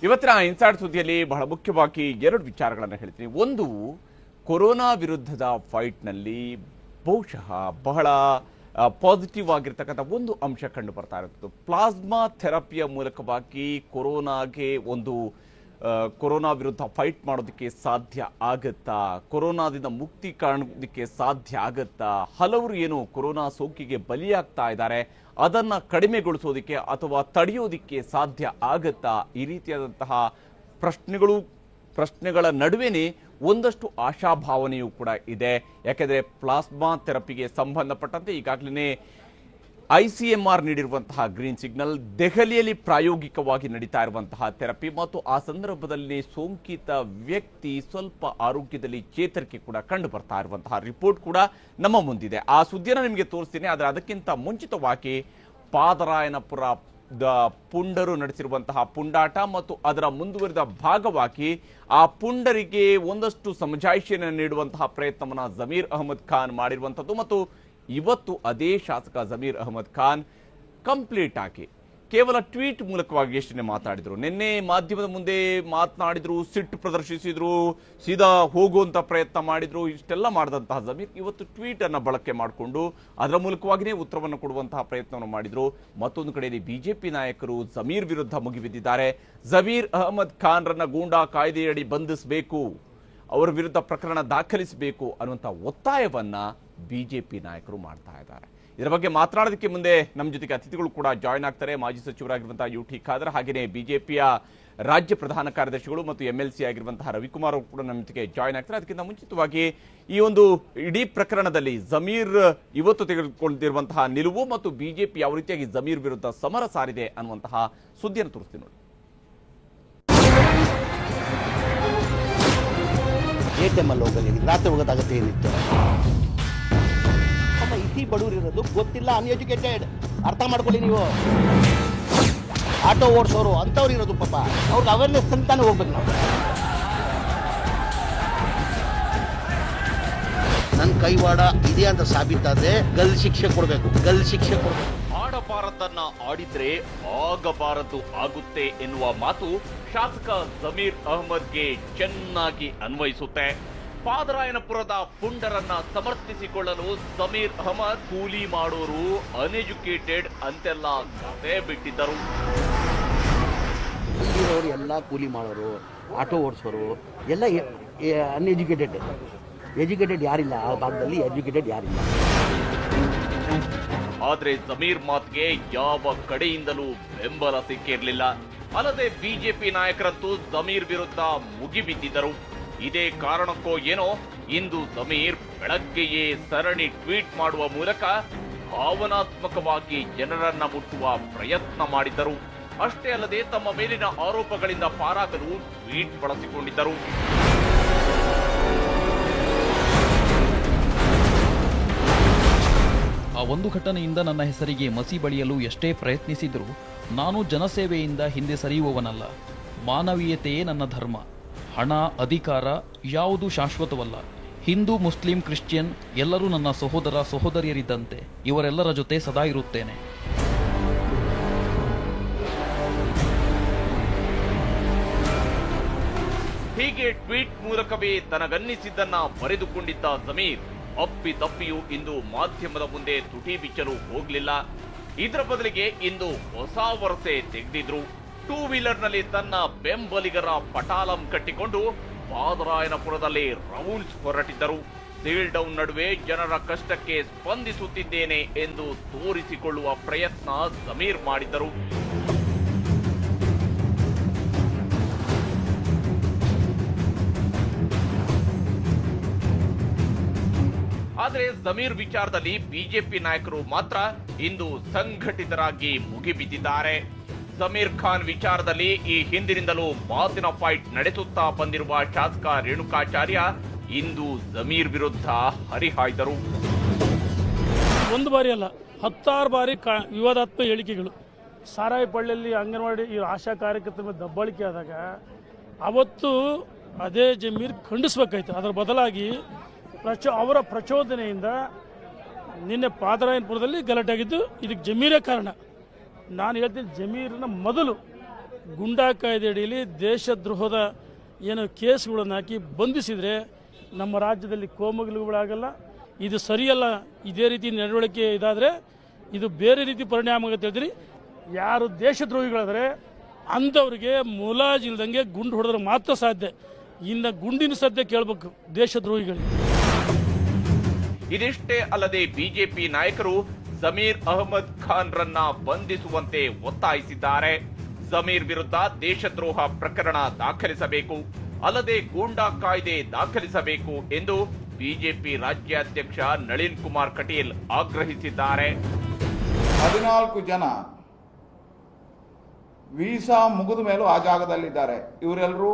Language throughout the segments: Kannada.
ಇವತ್ತಿನ ಇನ್ಸೈಡ್ ಸುದ್ದಿಯಲ್ಲಿ ಬಹಳ ಮುಖ್ಯವಾಗಿ ಎರಡು ವಿಚಾರಗಳನ್ನು ಹೇಳ್ತೀನಿ. ಒಂದು, ಕೊರೋನಾ ವಿರುದ್ಧದ ಫೈಟ್ನಲ್ಲಿ ಬಹುಶಃ ಬಹಳ ಪಾಸಿಟಿವ್ ಆಗಿರ್ತಕ್ಕಂಥ ಒಂದು ಅಂಶ ಕಂಡು ಬರ್ತಾ ಇರುತ್ತದೆ. ಪ್ಲಾಸ್ಮಾ ಥೆರಪಿಯ ಮೂಲಕವಾಗಿ ಕೊರೋನಾ ವಿರುದ್ಧ ಫೈಟ್ ಮಾಡೋದಕ್ಕೆ ಸಾಧ್ಯ ಆಗುತ್ತಾ, ಕೊರೋನಾದಿಂದ ಮುಕ್ತಿ ಕಾಣೋದಕ್ಕೆ ಸಾಧ್ಯ ಆಗುತ್ತಾ, ಹಲವರು ಏನು ಕೊರೋನಾ ಸೋಂಕಿಗೆ ಬಲಿಯಾಗ್ತಾ ಇದ್ದಾರೆ ಅದನ್ನು ಕಡಿಮೆಗೊಳಿಸೋದಕ್ಕೆ ಅಥವಾ ತಡೆಯೋದಕ್ಕೆ ಸಾಧ್ಯ ಆಗುತ್ತಾ, ಈ ರೀತಿಯಾದಂತಹ ಪ್ರಶ್ನೆಗಳ ನಡುವೆನೇ ಒಂದಷ್ಟು ಆಶಾಭಾವನೆಯೂ ಕೂಡ ಇದೆ. ಯಾಕೆಂದರೆ ಪ್ಲಾಸ್ಮಾ ಥೆರಪಿಗೆ ಸಂಬಂಧಪಟ್ಟಂತೆ ಈಗಾಗಲೇ ICMR ನೀಡಿರುವಂತಹ ಗ್ರೀನ್ ಸಿಗ್ನಲ್, ದೆಹಲಿಯಲ್ಲಿ ಪ್ರಾಯೋಗಿಕವಾಗಿ ನಡೀತಾ ಇರುವಂತಹ ಥೆರಪಿ ಮತ್ತು ಆ ಸಂದರ್ಭದಲ್ಲಿ ಸೋಂಕಿತ ವ್ಯಕ್ತಿ ಸ್ವಲ್ಪ ಆರೋಗ್ಯದಲ್ಲಿ ಚೇತರಿಕೆ ಕೂಡ ಕಂಡು ಬರ್ತಾ ಇರುವಂತಹ ರಿಪೋರ್ಟ್ ಕೂಡ ನಮ್ಮ ಮುಂದಿದೆ. ಆ ಸುದ್ದಿಯನ್ನು ನಿಮಗೆ ತೋರಿಸ್ತೀನಿ. ಆದರೆ ಅದಕ್ಕಿಂತ ಮುಂಚಿತವಾಗಿ ಪಾದರಾಯನಪುರ ಪುಂಡರು ನಡೆಸಿರುವಂತಹ ಪುಂಡಾಟ ಮತ್ತು ಅದರ ಮುಂದುವರಿದ ಭಾಗವಾಗಿ ಆ ಪುಂಡರಿಗೆ ಒಂದಷ್ಟು ಸಮಜಾಯಿಷಿಯನ್ನು ನೀಡುವಂತಹ ಪ್ರಯತ್ನವನ್ನು ಜಮೀರ್ ಅಹಮದ್ ಖಾನ್ ಮಾಡಿರುವಂಥದ್ದು ಮತ್ತು ಇವತ್ತು ಅದೇ ಶಾಸಕ ಜಮೀರ್ ಅಹಮದ್ ಖಾನ್ ಕಂಪ್ಲೀಟ್ ಆಗಿ ಕೇವಲ ಟ್ವೀಟ್ ಮೂಲಕವಾಗಿ ಎಷ್ಟೇ ಮಾತಾಡಿದ್ರು. ನಿನ್ನೆ ಮಾಧ್ಯಮದ ಮುಂದೆ ಮಾತನಾಡಿದ್ರು, ಸಿಟ್ಟು ಪ್ರದರ್ಶಿಸಿದ್ರು, ಸೀದಾ ಹೋಗುವಂತ ಪ್ರಯತ್ನ ಮಾಡಿದ್ರು. ಇಷ್ಟೆಲ್ಲ ಮಾಡಿದಂತಹ ಜಮೀರ್ ಇವತ್ತು ಟ್ವೀಟ್ ಅನ್ನು ಬಳಕೆ ಮಾಡಿಕೊಂಡು ಅದರ ಮೂಲಕವಾಗಿಯೇ ಉತ್ತರವನ್ನು ಕೊಡುವಂತಹ ಪ್ರಯತ್ನವನ್ನು ಮಾಡಿದ್ರು. ಮತ್ತೊಂದು ಕಡೆಯಲ್ಲಿ ಬಿಜೆಪಿ ನಾಯಕರು ಜಮೀರ್ ವಿರುದ್ಧ ಮುಗಿಬಿದ್ದಿದ್ದಾರೆ. ಜಮೀರ್ ಅಹಮದ್ ಖಾನ್ರನ್ನ ಗೂಂಡಾ ಕಾಯ್ದೆಯಡಿ ಬಂಧಿಸಬೇಕು, ಅವರ ವಿರುದ್ಧ ಪ್ರಕರಣ ದಾಖಲಿಸಬೇಕು ಅನ್ನುವಂಥ ಒತ್ತಾಯವನ್ನ ಬಿಜೆಪಿ ನಾಯಕರು ಮಾಡ್ತಾ ಇದ್ದಾರೆ. ಇದರ ಬಗ್ಗೆ ಮಾತನಾಡೋದಕ್ಕೆ ಮುಂದೆ ನಮ್ಮ ಜೊತೆಗೆ ಅತಿಥಿಗಳು ಕೂಡ ಜಾಯ್ನ್ ಆಗ್ತಾರೆ. ಮಾಜಿ ಸಚಿವರಾಗಿರುವಂತಹ UT ಖಾದರ್, ಹಾಗೆಯೇ ಬಿಜೆಪಿಯ ರಾಜ್ಯ ಪ್ರಧಾನ ಕಾರ್ಯದರ್ಶಿಗಳು ಮತ್ತು MLC ಆಗಿರುವಂತಹ ರವಿಕುಮಾರ್ ಅವರು ಕೂಡ ನಮ್ಮ ಜೊತೆಗೆ ಜಾಯ್ನ್ ಆಗ್ತಾರೆ. ಅದಕ್ಕಿಂತ ಮುಂಚಿತವಾಗಿ ಈ ಒಂದು ಇಡೀ ಪ್ರಕರಣದಲ್ಲಿ ಜಮೀರ್ ಇವತ್ತು ತೆಗೆದುಕೊಂಡಿರುವಂತಹ ನಿಲುವು ಮತ್ತು ಬಿಜೆಪಿ ಯಾವ ರೀತಿಯಾಗಿ ಜಮೀರ್ ವಿರುದ್ಧ ಸಮರ ಸಾರಿದೆ ಅನ್ನುವಂತಹ ಸುದ್ದಿಯನ್ನು ತೋರಿಸ್ತೀನಿ ನೋಡಿ. ATM ಅಲ್ಲಿ ಹೋಗಲಿ, ರಾತ್ರಿ ಹೋಗೋದಾಗತ್ತೆ ಏನಿತ್ತು. ಇತಿ ಬಡವರು ಇರೋದು ಗೊತ್ತಿಲ್ಲ, ಅನ್ಎಜುಕೇಟೆಡ್. ಅರ್ಥ ಮಾಡ್ಕೊಳ್ಳಿ ನೀವು. ಆಟೋ ಓಡಿಸೋರು ಅಂಥವ್ರು ಇರೋದು ಪಾಪ, ಅವ್ರಿಗೆ ಅವೇರ್ನೆಸ್ ಅಂತಾನೆ ಹೋಗ್ಬೇಕು ನಾವು. ನನ್ನ ಕೈವಾಡ ಇದೆ ಅಂತ ಸಾಬೀತಾದ್ರೆ ಗಲ್ ಶಿಕ್ಷೆ ಕೊಡಬೇಕು. ಆಡಬಾರದನ್ನ ಆಡಿದ್ರೆ ಆಗಬಾರದು ಆಗುತ್ತೆ ಎನ್ನುವ ಮಾತು ಶಾಸಕ ಜಮೀರ್ ಅಹಮದ್ಗೆ ಚೆನ್ನಾಗಿ ಅನ್ವಯಿಸುತ್ತೆ. ಪಾದರಾಯನಪುರದ ಪುಂಡರನ್ನ ಸಮರ್ಥಿಸಿಕೊಳ್ಳಲು ಜಮೀರ್ ಅಹಮದ್ ಕೂಲಿ ಮಾಡೋರು ಅನ್ಎಜುಕೇಟೆಡ್ ಅಂತೆಲ್ಲ ಕತೆ ಬಿಟ್ಟಿದ್ದರು. ಇಲ್ಲಿರೋರು ಎಲ್ಲ ಕೂಲಿ ಮಾಡೋರು, ಆಟೋ ಓಡಿಸೋರು ಎಲ್ಲ ಅನ್ಎಜುಕೇಟೆಡ್. ಎಜುಕೇಟೆಡ್ ಯಾರಿಲ್ಲ ಆ ಭಾಗದಲ್ಲಿ, ಎಜುಕೇಟೆಡ್ ಯಾರಿಲ್ಲ. ಆದ್ರೆ ಜಮೀರ್ ಮಾತ್ಗೆ ಯಾವ ಕಡೆಯಿಂದಲೂ ಬೆಂಬಲ ಸಿಕ್ಕಿರಲಿಲ್ಲ. ಅಲ್ಲದೆ ಬಿಜೆಪಿ ನಾಯಕರಂತೂ ಜಮೀರ್ ವಿರುದ್ಧ ಮುಗಿಬಿದ್ದಿದ್ದರು. ಇದೇ ಕಾರಣಕ್ಕೋ ಏನೋ ಇಂದು ಜಮೀರ್ ಬೆಳಗ್ಗೆಯೇ ಸರಣಿ ಟ್ವೀಟ್ ಮಾಡುವ ಮೂಲಕ ಭಾವನಾತ್ಮಕವಾಗಿ ಜನರನ್ನ ಮುಟ್ಟುವ ಪ್ರಯತ್ನ ಮಾಡಿದ್ದರು. ಅಷ್ಟೇ ಅಲ್ಲದೆ ತಮ್ಮ ಮೇಲಿನ ಆರೋಪಗಳಿಂದ ಪಾರಾಗಲು ಟ್ವೀಟ್ ಬಳಸಿಕೊಂಡಿದ್ದರು. ಆ ಒಂದು ಘಟನೆಯಿಂದ ನನ್ನ ಹೆಸರಿಗೆ ಮಸಿ ಬಳಿಯಲು ಎಷ್ಟೇ ಪ್ರಯತ್ನಿಸಿದರೂ ನಾನು ಜನಸೇವೆಯಿಂದ ಹಿಂದೆ ಸರಿಯುವವನಲ್ಲ. ಮಾನವೀಯತೆಯೇ ನನ್ನ ಧರ್ಮ. ಹಣ, ಅಧಿಕಾರ ಯಾವುದೂ ಶಾಶ್ವತವಲ್ಲ. ಹಿಂದೂ, ಮುಸ್ಲಿಂ, ಕ್ರಿಶ್ಚಿಯನ್ ಎಲ್ಲರೂ ನನ್ನ ಸಹೋದರ ಸಹೋದರಿಯರಿದ್ದಂತೆ. ಇವರೆಲ್ಲರ ಜೊತೆ ಸದಾ ಇರುತ್ತೇನೆ. ಹೀಗೆ ಟ್ವೀಟ್ ಮೂಲಕವೇ ತನಗನ್ನಿಸಿದ್ದನ್ನ ಬರೆದುಕೊಂಡಿದ್ದ ಜಮೀರ್ ಅಪ್ಪಿತಪ್ಪಿಯೂ ಇಂದು ಮಾಧ್ಯಮದ ಮುಂದೆ ತುಟಿ ಬಿಚ್ಚಲು ಹೋಗಲಿಲ್ಲ. ಇದರ ಬದಲಿಗೆ ಇಂದು ಹೊಸ ವರಸೆ ತೆಗೆದಿದ್ರು. 2 ವೀಲರ್ನಲ್ಲಿ ತನ್ನ ಬೆಂಬಲಿಗರ ಪಟಾಲಂ ಕಟ್ಟಿಕೊಂಡು ಪಾದರಾಯನಪುರದಲ್ಲಿ ರೌಂಡ್ಸ್ ಹೊರಟಿದ್ದರು. ಸೀಲ್ ಡೌನ್ ನಡುವೆ ಜನರ ಕಷ್ಟಕ್ಕೆ ಸ್ಪಂದಿಸುತ್ತಿದ್ದೇನೆ ಎಂದು ತೋರಿಸಿಕೊಳ್ಳುವ ಪ್ರಯತ್ನ ಜಮೀರ್ ಮಾಡಿದ್ದರು. ಆದರೆ ಜಮೀರ್ ವಿಚಾರದಲ್ಲಿ ಬಿಜೆಪಿ ನಾಯಕರು ಮಾತ್ರ ಇಂದು ಸಂಘಟಿತರಾಗಿ ಮುಗಿಬಿದ್ದಿದ್ದಾರೆ. ಜಮೀರ್ ಖಾನ್ ವಿಚಾರದಲ್ಲಿ ಈ ಹಿಂದಿನಿಂದಲೂ ಮಾತಿನ ಫೈಟ್ ನಡೆಸುತ್ತಾ ಬಂದಿರುವ ಶಾಸಕ ರೇಣುಕಾಚಾರ್ಯ ಇಂದು ಜಮೀರ್ ವಿರುದ್ಧ ಹರಿಹಾಯ್ದರು. ಒಂದು ಬಾರಿ ಅಲ್ಲ, 10 ಬಾರಿ ವಿವಾದಾತ್ಮಕ ಹೇಳಿಕೆಗಳು. ಸಾರಾಯಿಪಳ್ಳಿಯಲ್ಲಿ ಅಂಗನವಾಡಿ ಆಶಾ ಕಾರ್ಯಕರ್ತರ ಮೇಲೆ ದಬ್ಬಾಳಿಕೆ ಆದಾಗ ಅವತ್ತು ಅದೇ ಜಮೀರ್ ಖಂಡಿಸಬೇಕಾಯ್ತು. ಅದರ ಬದಲಾಗಿ ಅವರ ಪ್ರಚೋದನೆಯಿಂದ ನಿನ್ನೆ ಪಾದರಾಯನಪುರದಲ್ಲಿ ಗಲಾಟೆ ಆಗಿದ್ದು. ಇದಕ್ಕೆ ಜಮೀರೇ ಕಾರಣ. ನಾನು ಹೇಳ್ತೀನಿ, ಜಮೀರನ ಮೊದಲು ಗುಂಡಾ ಕಾಯ್ದೆ ಅಡಿಯಲ್ಲಿ ದೇಶದ್ರೋಹದ ಏನು ಕೇಸ್ಗಳನ್ನು ಹಾಕಿ ಬಂಧಿಸಿದರೆ ನಮ್ಮ ರಾಜ್ಯದಲ್ಲಿ ಕೋಮುಗಲಭೆಗಳಾಗಲ್ಲ. ಇದು ಸರಿಯಲ್ಲ. ಇದೇ ರೀತಿ ನಡವಳಿಕೆ ಇದಾದರೆ ಇದು ಬೇರೆ ರೀತಿ ಪರಿಣಾಮ ಆಗುತ್ತೆ ಹೇಳ್ತೀರಿ. ಯಾರು ದೇಶದ್ರೋಹಿಗಳಾದರೆ ಅಂಥವ್ರಿಗೆ ಮುಲಾಜಿಲ್ದಂಗೆ ಗುಂಡು ಹೊಡೆದ್ರೆ ಮಾತ್ರ ಸಾಧ್ಯ. ಇನ್ನು ಗುಂಡಿನ ಸದ್ಯ ಕೇಳಬೇಕು ದೇಶದ್ರೋಹಿಗಳಿಗೆ. ಇದಿಷ್ಟೇ ಅಲ್ಲದೆ ಬಿಜೆಪಿ ನಾಯಕರು ಜಮೀರ್ ಅಹಮದ್ ಖಾನ್ ರನ್ನ ಬಂಧಿಸುವಂತೆ ಒತ್ತಾಯಿಸಿದ್ದಾರೆ. ಜಮೀರ್ ವಿರುದ್ಧ ದೇಶದ್ರೋಹ ಪ್ರಕರಣ ದಾಖಲಿಸಬೇಕು, ಅಲ್ಲದೆ ಗೂಂಡಾ ಕಾಯ್ದೆ ದಾಖಲಿಸಬೇಕು ಎಂದು ಬಿಜೆಪಿ ರಾಜ್ಯಾಧ್ಯಕ್ಷ ನಳಿನ್ ಕುಮಾರ್ ಕಟೀಲ್ ಆಗ್ರಹಿಸಿದ್ದಾರೆ. 14 ಜನ ವೀಸಾ ಮುಗಿದ ಮೇಲೂ ಆ ಜಾಗದಲ್ಲಿದ್ದಾರೆ. ಇವರೆಲ್ಲರೂ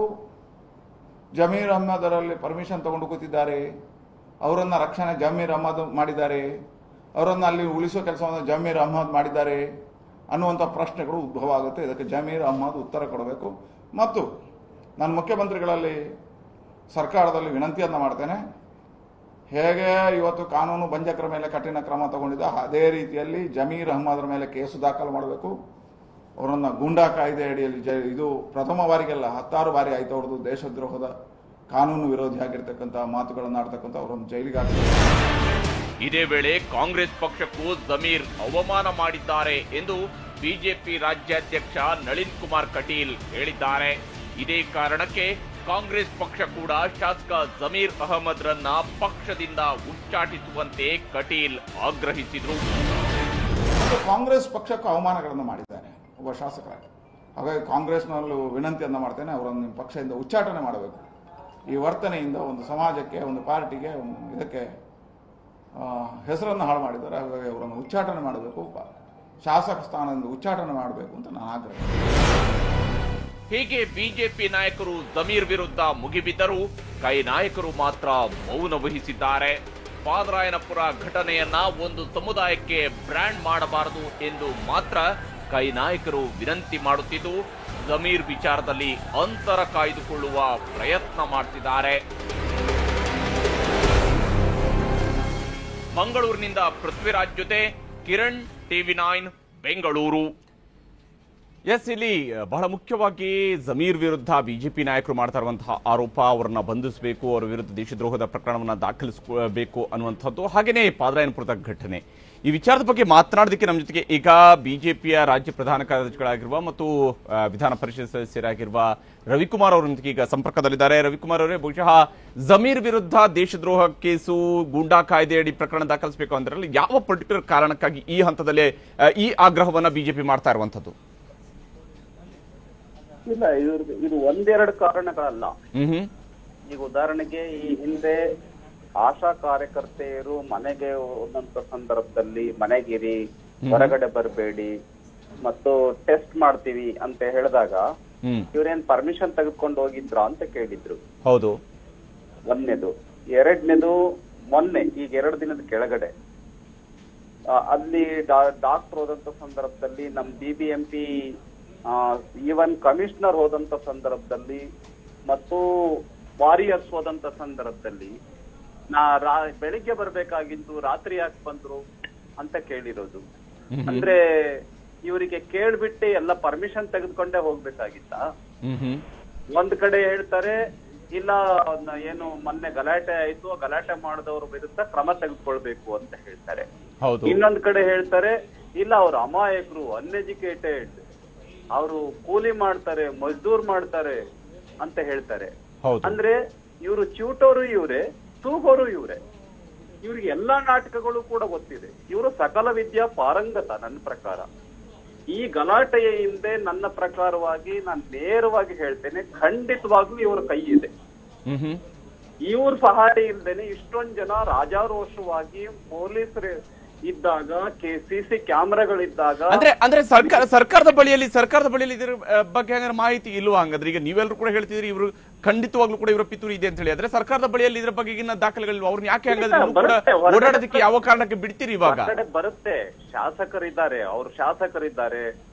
ಜಮೀರ್ ಅಹಮದ್ ಅವರಲ್ಲಿ ಪರ್ಮಿಷನ್ ತಗೊಂಡು ಕೂತಿದ್ದಾರೆ. ಅವರನ್ನ ರಕ್ಷಣೆ ಜಮೀರ್ ಅಹಮದ್ ಮಾಡಿದ್ದಾರೆ, ಅವರನ್ನು ಅಲ್ಲಿ ಉಳಿಸೋ ಕೆಲಸವನ್ನು ಜಮೀರ್ ಅಹಮದ್ ಮಾಡಿದ್ದಾರೆ ಅನ್ನುವಂಥ ಪ್ರಶ್ನೆಗಳು ಉದ್ಭವ ಆಗುತ್ತೆ. ಇದಕ್ಕೆ ಜಮೀರ್ ಅಹಮದ್ ಉತ್ತರ ಕೊಡಬೇಕು. ಮತ್ತು ನಾನು ಮುಖ್ಯಮಂತ್ರಿಗಳಲ್ಲಿ ಸರ್ಕಾರದಲ್ಲಿ ವಿನಂತಿಯನ್ನು ಮಾಡ್ತೇನೆ, ಹೇಗೆ ಇವತ್ತು ಕಾನೂನು ಬಂಜಕರ ಮೇಲೆ ಕಠಿಣ ಕ್ರಮ ತಗೊಂಡಿದ್ದ ಅದೇ ರೀತಿಯಲ್ಲಿ ಜಮೀರ್ ಅಹಮದ್ರ ಮೇಲೆ ಕೇಸು ದಾಖಲು ಮಾಡಬೇಕು. ಅವರನ್ನು ಗೂಂಡಾ ಕಾಯ್ದೆ ಅಡಿಯಲ್ಲಿ ಇದು ಪ್ರಥಮ ಬಾರಿಗೆಲ್ಲ 10 ಬಾರಿ ಆಯ್ತು ಅವ್ರದ್ದು ದೇಶದ್ರೋಹದ ಕಾನೂನು ವಿರೋಧಿ ಆಗಿರ್ತಕ್ಕಂಥ ಮಾತುಗಳನ್ನು ಆಡ್ತಕ್ಕಂಥ ಅವರನ್ನು ಜೈಲಿಗೆ ಹಾಕಬೇಕು. ಇದೇ ವೇಳೆ ಕಾಂಗ್ರೆಸ್ ಪಕ್ಷಕ್ಕೂ ಜಮೀರ್ ಅವಮಾನ ಮಾಡಿದ್ದಾರೆ ಎಂದು ಬಿಜೆಪಿ ರಾಜ್ಯಾಧ್ಯಕ್ಷ ನಳಿನ್ ಕುಮಾರ್ ಕಟೀಲ್ ಹೇಳಿದ್ದಾರೆ. ಇದೇ ಕಾರಣಕ್ಕೆ ಕಾಂಗ್ರೆಸ್ ಪಕ್ಷ ಕೂಡ ಶಾಸಕ ಜಮೀರ್ ಅಹಮದ್ ರನ್ನ ಪಕ್ಷದಿಂದ ಉಚ್ಚಾಟಿಸುವಂತೆ ಕಟೀಲ್ ಆಗ್ರಹಿಸಿದರು. ಕಾಂಗ್ರೆಸ್ ಪಕ್ಷಕ್ಕೂ ಅವಮಾನಗಳನ್ನು ಮಾಡಿದ್ದಾರೆ ಒಬ್ಬ ಶಾಸಕರಾಗಿ. ಹಾಗಾಗಿ ಕಾಂಗ್ರೆಸ್ನಲ್ಲೂ ವಿನಂತಿಯನ್ನು ಮಾಡ್ತೇನೆ, ಅವರನ್ನು ನಿಮ್ಮ ಪಕ್ಷದಿಂದ ಉಚ್ಚಾಟನೆ ಮಾಡಬೇಕು. ಈ ವರ್ತನೆಯಿಂದ ಒಂದು ಸಮಾಜಕ್ಕೆ, ಒಂದು ಪಾರ್ಟಿಗೆ, ಇದಕ್ಕೆ ಹೆಸರನ್ನು ಹಾಳು ಮಾಡಿದ್ದಾರೆ. ಹಾಗಾಗಿ ಅವರನ್ನು ಉಚ್ಚಾಟನೆ ಮಾಡಬೇಕು, ಶಾಸಕ ಸ್ಥಾನದಿಂದ ಉಚ್ಚಾಟನೆ ಮಾಡಬೇಕು ಅಂತ ನಾನು ಆಗ್ರಹ. ಹೀಗೆ ಬಿಜೆಪಿ ನಾಯಕರು ಜಮೀರ್ ವಿರುದ್ಧ ಮುಗಿಬಿದ್ದರೂ ಕೈ ನಾಯಕರು ಮಾತ್ರ ಮೌನ ವಹಿಸಿದ್ದಾರೆ. ಪಾದರಾಯನಪುರ ಘಟನೆಯನ್ನ ಒಂದು ಸಮುದಾಯಕ್ಕೆ ಬ್ರ್ಯಾಂಡ್ ಮಾಡಬಾರದು ಎಂದು ಮಾತ್ರ ಕೈ ನಾಯಕರು ವಿನಂತಿ ಮಾಡುತ್ತಿದ್ದು, ಜಮೀರ್ ವಿಚಾರದಲ್ಲಿ ಅಂತರ ಕಾಯ್ದುಕೊಳ್ಳುವ ಪ್ರಯತ್ನ ಮಾಡ್ತಿದ್ದಾರೆ. ಮಂಗಳೂರಿನಿಂದ ಪೃಥ್ವಿರಾಜ್ ಜೊತೆ ಕಿರಣ್, TV9 ಬೆಂಗಳೂರು. ಎಸ್, ಇಲ್ಲಿ ಬಹಳ ಮುಖ್ಯವಾಗಿ ಜಮೀರ್ ವಿರುದ್ಧ ಬಿಜೆಪಿ ನಾಯಕರು ಮಾಡ್ತಾ ಇರುವಂತಹ ಆರೋಪ, ಅವರನ್ನ ಬಂಧಿಸಬೇಕು, ಅವರ ವಿರುದ್ಧ ದೇಶದ್ರೋಹದ ಪ್ರಕರಣವನ್ನು ದಾಖಲಿಸಬೇಕು ಅನ್ನುವಂಥದ್ದು, ಹಾಗೆಯೇ ಪಾದರಾಯನಪುರದ ಘಟನೆ. ಈ ವಿಚಾರದ ಬಗ್ಗೆ ಮಾತನಾಡೋದಕ್ಕೆ ನಮ್ಮ ಜೊತೆಗೆ ಈಗ ಬಿಜೆಪಿಯ ರಾಜ್ಯ ಪ್ರಧಾನ ಕಾರ್ಯದರ್ಶಿಗಳಾಗಿರುವ ಮತ್ತು ವಿಧಾನ ಪರಿಷತ್ ಸದಸ್ಯರಾಗಿರುವ ರವಿಕುಮಾರ್ ಅವರು ಈಗ ಸಂಪರ್ಕದಲ್ಲಿದ್ದಾರೆ. ರವಿಕುಮಾರ್ ಅವರೇ, ಬಹುಶಃ ಜಮೀರ್ ವಿರುದ್ಧ ದೇಶದ್ರೋಹ ಕೇಸು, ಗೂಂಡಾ ಕಾಯ್ದೆ ಅಡಿ ಪ್ರಕರಣ ದಾಖಲಿಸಬೇಕು ಅಂದ್ರೆ ಯಾವ ಪರ್ಟಿಕ್ಯುಲರ್ ಕಾರಣಕ್ಕಾಗಿ ಈ ಹಂತದಲ್ಲೇ ಈ ಆಗ್ರಹವನ್ನ ಬಿಜೆಪಿ ಮಾಡ್ತಾ ಇರುವಂತದ್ದು? ಇಲ್ಲ, ಇದು ಒಂದೆರಡು ಕಾರಣಗಳಲ್ಲ. ಈಗ ಉದಾಹರಣೆಗೆ ಈ ಹಿಂದೆ ಆಶಾ ಕಾರ್ಯಕರ್ತೆಯರು ಮನೆಗೆ ಹೋದಂತ ಸಂದರ್ಭದಲ್ಲಿ ಮನೆಗಿರಿ, ಹೊರಗಡೆ ಬರಬೇಡಿ ಮತ್ತು ಟೆಸ್ಟ್ ಮಾಡ್ತೀವಿ ಅಂತ ಹೇಳಿದಾಗ ಇವ್ರೇನ್ ಪರ್ಮಿಷನ್ ತೆಗೆದುಕೊಂಡು ಹೋಗಿದ್ರ ಅಂತ ಕೇಳಿದ್ರು. ಹೌದು, ಒಂದನೇದು. ಎರಡನೇದು, ಮೊನ್ನೆ ಈಗ 2 ದಿನದ ಕೆಳಗಡೆ ಅಲ್ಲಿ ಡಾಕ್ಟರ್ ಹೋದಂತ ಸಂದರ್ಭದಲ್ಲಿ ನಮ್ BBMP ಈವನ್ ಕಮಿಷನರ್ ಹೋದಂತ ಸಂದರ್ಭದಲ್ಲಿ ಮತ್ತು ವಾರಿಯರ್ಸ್ ಹೋದಂತ ಸಂದರ್ಭದಲ್ಲಿ ಬೆಳಿಗ್ಗೆ ಬರ್ಬೇಕಾಗಿತ್ತು, ರಾತ್ರಿ ಯಾಕೆ ಬಂದ್ರು ಅಂತ ಕೇಳಿರೋದು. ಅಂದ್ರೆ ಇವರಿಗೆ ಕೇಳ್ಬಿಟ್ಟೆ ಎಲ್ಲ ಪರ್ಮಿಷನ್ ತೆಗೆದುಕೊಂಡೇ ಹೋಗ್ಬೇಕಾಗಿತ್ತ? ಒಂದ್ ಕಡೆ ಹೇಳ್ತಾರೆ ಇಲ್ಲ, ಏನು ಮೊನ್ನೆ ಗಲಾಟೆ ಆಯ್ತು, ಗಲಾಟೆ ಮಾಡಿದವ್ರ ವಿರುದ್ಧ ಕ್ರಮ ತೆಗೆದುಕೊಳ್ಬೇಕು ಅಂತ ಹೇಳ್ತಾರೆ. ಇನ್ನೊಂದ್ ಕಡೆ ಹೇಳ್ತಾರೆ ಇಲ್ಲ, ಅವ್ರು ಅಮಾಯಕರು, ಅನ್ಎಜುಕೇಟೆಡ್, ಅವರು ಕೂಲಿ ಮಾಡ್ತಾರೆ, ಮಜ್ದೂರ್ ಮಾಡ್ತಾರೆ ಅಂತ ಹೇಳ್ತಾರೆ. ಅಂದ್ರೆ ಇವರು ಚ್ಯೂಟೋರು ಇವ್ರೆ, ತೂಗೋರು ಇವ್ರೆ. ಇವ್ರಿಗೆ ಎಲ್ಲಾ ನಾಟಕಗಳು ಕೂಡ ಗೊತ್ತಿದೆ. ಇವರು ಸಕಲ ವಿದ್ಯಾ ಪಾರಂಗತ. ನನ್ನ ಪ್ರಕಾರ ಈ ಗಲಾಟೆಯ ಹಿಂದೆ ನನ್ನ ಪ್ರಕಾರವಾಗಿ ನಾನು ನೇರವಾಗಿ ಹೇಳ್ತೇನೆ, ಖಂಡಿತವಾಗ್ಲೂ ಇವರ ಕೈ ಇದೆ. ಇವ್ರ ಸಹಾಯ ಇಲ್ದೇನೆ ಇಷ್ಟೊಂದ್ ಜನ ರಾಜಾರೋಷವಾಗಿ ಪೊಲೀಸರು ಇದ್ದಾಗ, CC ಕ್ಯಾಮೆರಾಗಳಿದ್ದಾಗ, ಅಂದ್ರೆ ಸರ್ಕಾರದ ಬಳಿಯಲ್ಲಿ ಇದರ ಬಗ್ಗೆ ಮಾಹಿತಿ ಇಲ್ವಾ? ಹಂಗಂದ್ರೆ ಈಗ ನೀವೆಲ್ಲರೂ ಕೂಡ ಹೇಳ್ತಿದ್ರಿ ಇವರು ಖಂಡಿತವಾಗ್ಲೂ ಕೂಡ ಇವರ ಪಿತೂರಿ ಇದೆ ಅಂತ ಹೇಳಿ, ಆದ್ರೆ ಸರ್ಕಾರದ ಬಳಿಯಲ್ಲಿ ಇದರ ಬಗ್ಗೆ ದಾಖಲೆಗಳಿಲ್ವಾ? ಅವ್ರನ್ನ ಯಾಕೆ ಹಂಗಂದ್ರೆ ಓಡಾಡೋದಕ್ಕೆ ಯಾವ ಕಾರಣಕ್ಕೆ ಬಿಡ್ತೀರಿ? ಇವಾಗ ಬರುತ್ತೆ, ಶಾಸಕರಿದ್ದಾರೆ, ಅವ್ರ ಶಾಸಕರಿದ್ದಾರೆ,